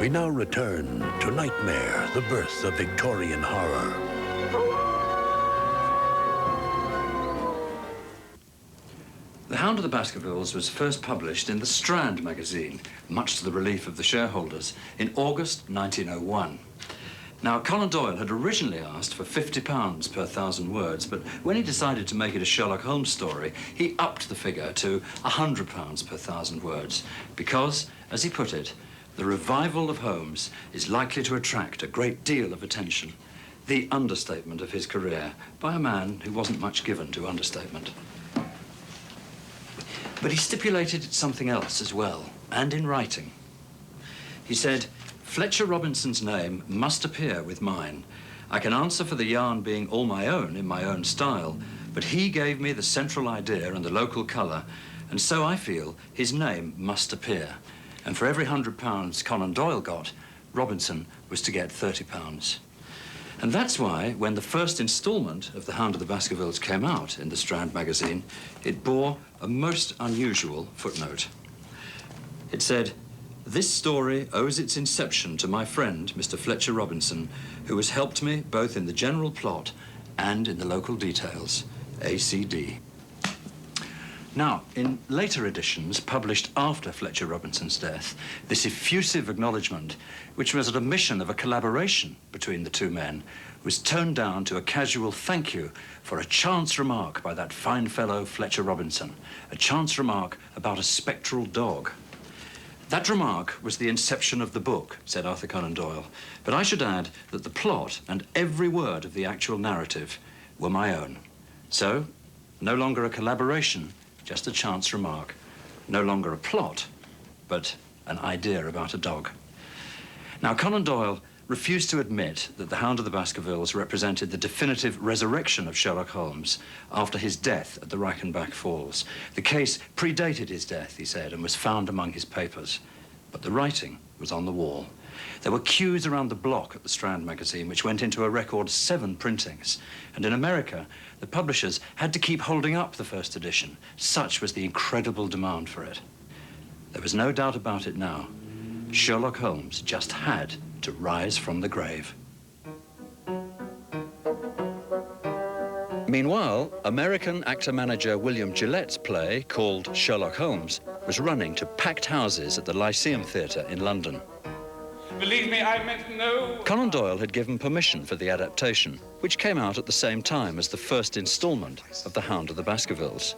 We now return to Nightmare, the Birth of Victorian Horror. The Hound of the Baskervilles was first published in the Strand magazine, much to the relief of the shareholders, in August 1901. Now, Conan Doyle had originally asked for £50 per 1,000 words, but when he decided to make it a Sherlock Holmes story, he upped the figure to £100 per 1,000 words, because, as he put it, the revival of Holmes is likely to attract a great deal of attention, the understatement of his career, by a man who wasn't much given to understatement. But he stipulated something else as well, and in writing. He said, Fletcher Robinson's name must appear with mine. I can answer for the yarn being all my own in my own style, but he gave me the central idea and the local colour, and so I feel his name must appear. And for every £100 Conan Doyle got, Robinson was to get £30. And that's why, when the first instalment of The Hound of the Baskervilles came out in the Strand magazine, it bore a most unusual footnote. It said, "This story owes its inception to my friend, Mr. Fletcher Robinson, who has helped me both in the general plot and in the local details. ACD." Now, in later editions published after Fletcher Robinson's death, this effusive acknowledgement, which was an admission of a collaboration between the two men, was toned down to a casual thank you for a chance remark by that fine fellow Fletcher Robinson, a chance remark about a spectral dog. That remark was the inception of the book, said Arthur Conan Doyle, but I should add that the plot and every word of the actual narrative were my own. So, no longer a collaboration, just a chance remark. No longer a plot, but an idea about a dog. Now, Conan Doyle refused to admit that The Hound of the Baskervilles represented the definitive resurrection of Sherlock Holmes after his death at the Reichenbach Falls. The case predated his death, he said, and was found among his papers. But the writing was on the wall. There were queues around the block at the Strand magazine, which went into a record 7 printings. And in America, the publishers had to keep holding up the first edition. Such was the incredible demand for it. There was no doubt about it now. Sherlock Holmes just had to rise from the grave. Meanwhile, American actor-manager William Gillette's play, called Sherlock Holmes, was running to packed houses at the Lyceum Theatre in London. Believe me, I meant no... Conan Doyle had given permission for the adaptation, which came out at the same time as the first instalment of The Hound of the Baskervilles.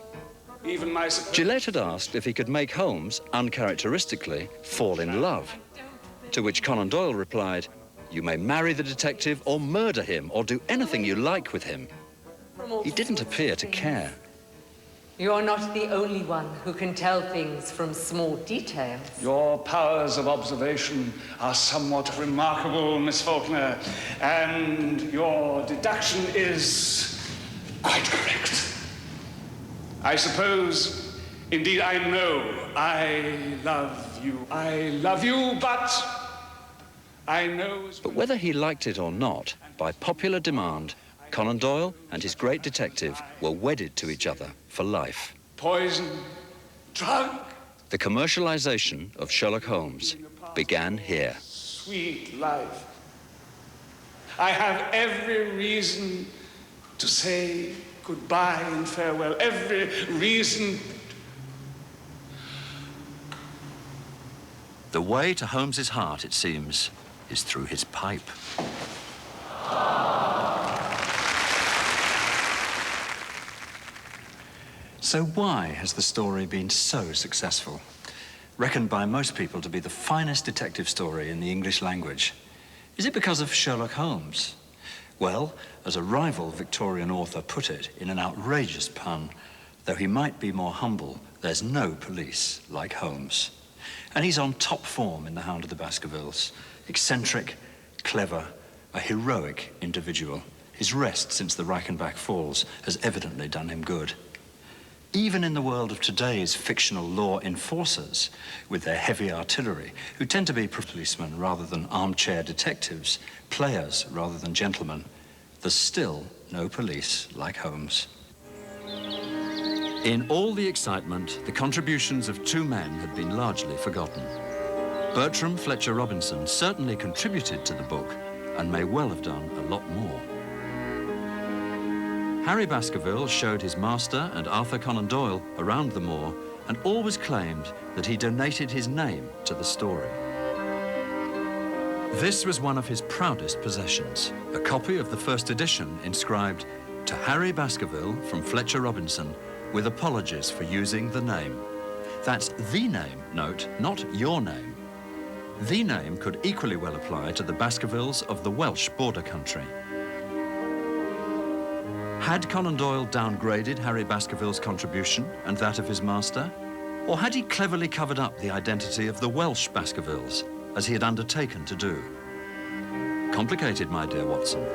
Even my... Gillette had asked if he could make Holmes, uncharacteristically, fall in love. To which Conan Doyle replied, "You may marry the detective or murder him or do anything you like with him." He didn't appear to care. You're not the only one who can tell things from small details. Your powers of observation are somewhat remarkable, Miss Faulkner, and your deduction is quite correct. I suppose, indeed I know, I love you, but I know... But whether he liked it or not, by popular demand, Conan Doyle and his great detective were wedded to each other for life. Poison, drug... The commercialization of Sherlock Holmes began here. Sweet life. I have every reason to say goodbye and farewell. Every reason. The way to Holmes's heart, it seems, is through his pipe. So why has the story been so successful? Reckoned by most people to be the finest detective story in the English language. Is it because of Sherlock Holmes? Well, as a rival Victorian author put it in an outrageous pun, Though he might be more humble, there's no police like Holmes. And he's on top form in The Hound of the Baskervilles. Eccentric, clever, a heroic individual. His rest since the Reichenbach Falls has evidently done him good. Even in the world of today's fictional law enforcers, with their heavy artillery, who tend to be policemen rather than armchair detectives, players rather than gentlemen, there's still no police like Holmes. In all the excitement, the contributions of two men had been largely forgotten. Bertram Fletcher Robinson certainly contributed to the book and may well have done a lot more. Harry Baskerville showed his master and Arthur Conan Doyle around the moor and always claimed that he donated his name to the story. This was one of his proudest possessions, a copy of the first edition inscribed, "To Harry Baskerville from Fletcher Robinson, with apologies for using the name." That's the name, note, not your name. The name could equally well apply to the Baskervilles of the Welsh border country. Had Conan Doyle downgraded Harry Baskerville's contribution and that of his master? Or had he cleverly covered up the identity of the Welsh Baskervilles, as he had undertaken to do? Complicated, my dear Watson.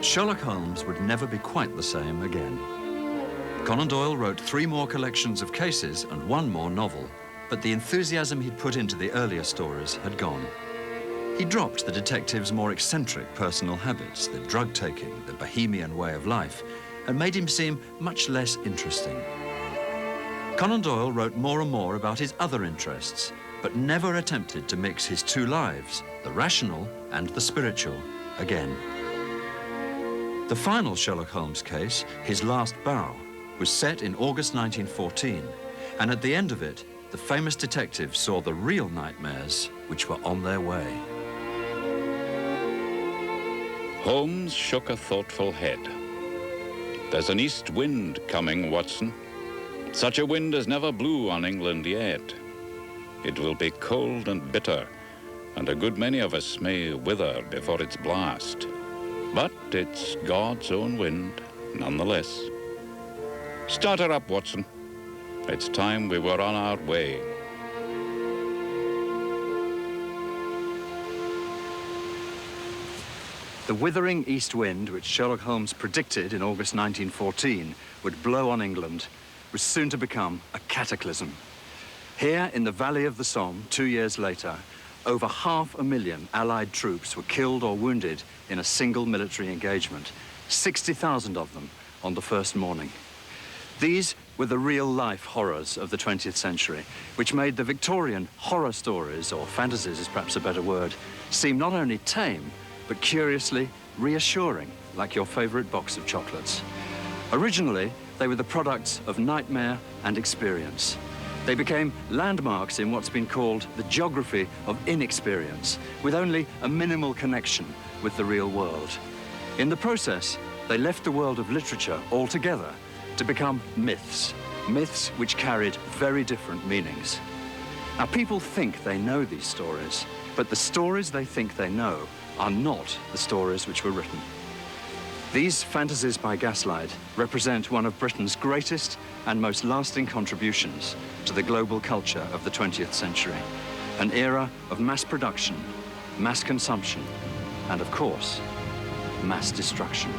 Sherlock Holmes would never be quite the same again. Conan Doyle wrote 3 more collections of cases and 1 more novel, but the enthusiasm he'd put into the earlier stories had gone. He dropped the detective's more eccentric personal habits, the drug-taking, the bohemian way of life, and made him seem much less interesting. Conan Doyle wrote more and more about his other interests, but never attempted to mix his 2 lives, the rational and the spiritual, again. The final Sherlock Holmes case, His Last Bow, was set in August 1914, and at the end of it, the famous detective saw the real nightmares which were on their way. Holmes shook a thoughtful head. There's an east wind coming, Watson. Such a wind as never blew on England yet. It will be cold and bitter, and a good many of us may wither before its blast. But it's God's own wind, nonetheless. Start her up, Watson. It's time we were on our way. The withering east wind, which Sherlock Holmes predicted in August 1914 would blow on England, was soon to become a cataclysm. Here in the valley of the Somme, 2 years later, over 500,000 Allied troops were killed or wounded in a single military engagement, 60,000 of them on the first morning. These were the real-life horrors of the 20th century, which made the Victorian horror stories, or fantasies is perhaps a better word, seem not only tame, but curiously reassuring, like your favorite box of chocolates. Originally, they were the products of nightmare and experience. They became landmarks in what's been called the geography of inexperience, with only a minimal connection with the real world. In the process, they left the world of literature altogether to become myths, myths which carried very different meanings. Now, people think they know these stories, but the stories they think they know are not the stories which were written. These fantasies by gaslight represent one of Britain's greatest and most lasting contributions to the global culture of the 20th century, an era of mass production, mass consumption, and of course, mass destruction.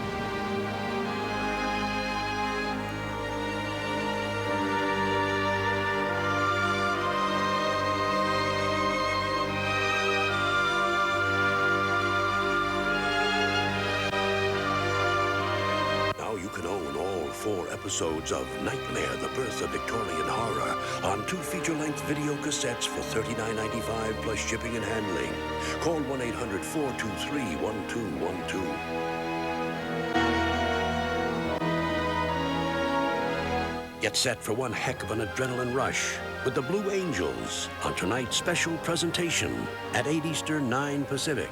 Episodes of Nightmare, the Birth of Victorian Horror on 2 feature-length video cassettes for $39.95 plus shipping and handling. Call 1-800-423-1212. Get set for one heck of an adrenaline rush with the Blue Angels on tonight's special presentation at 8 Eastern, 9 Pacific.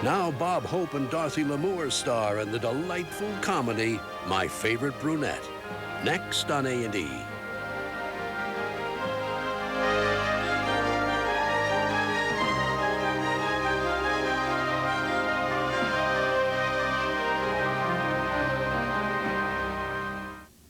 Now Bob Hope and Dorothy Lamour star in the delightful comedy, My Favorite Brunette. Next on A&E.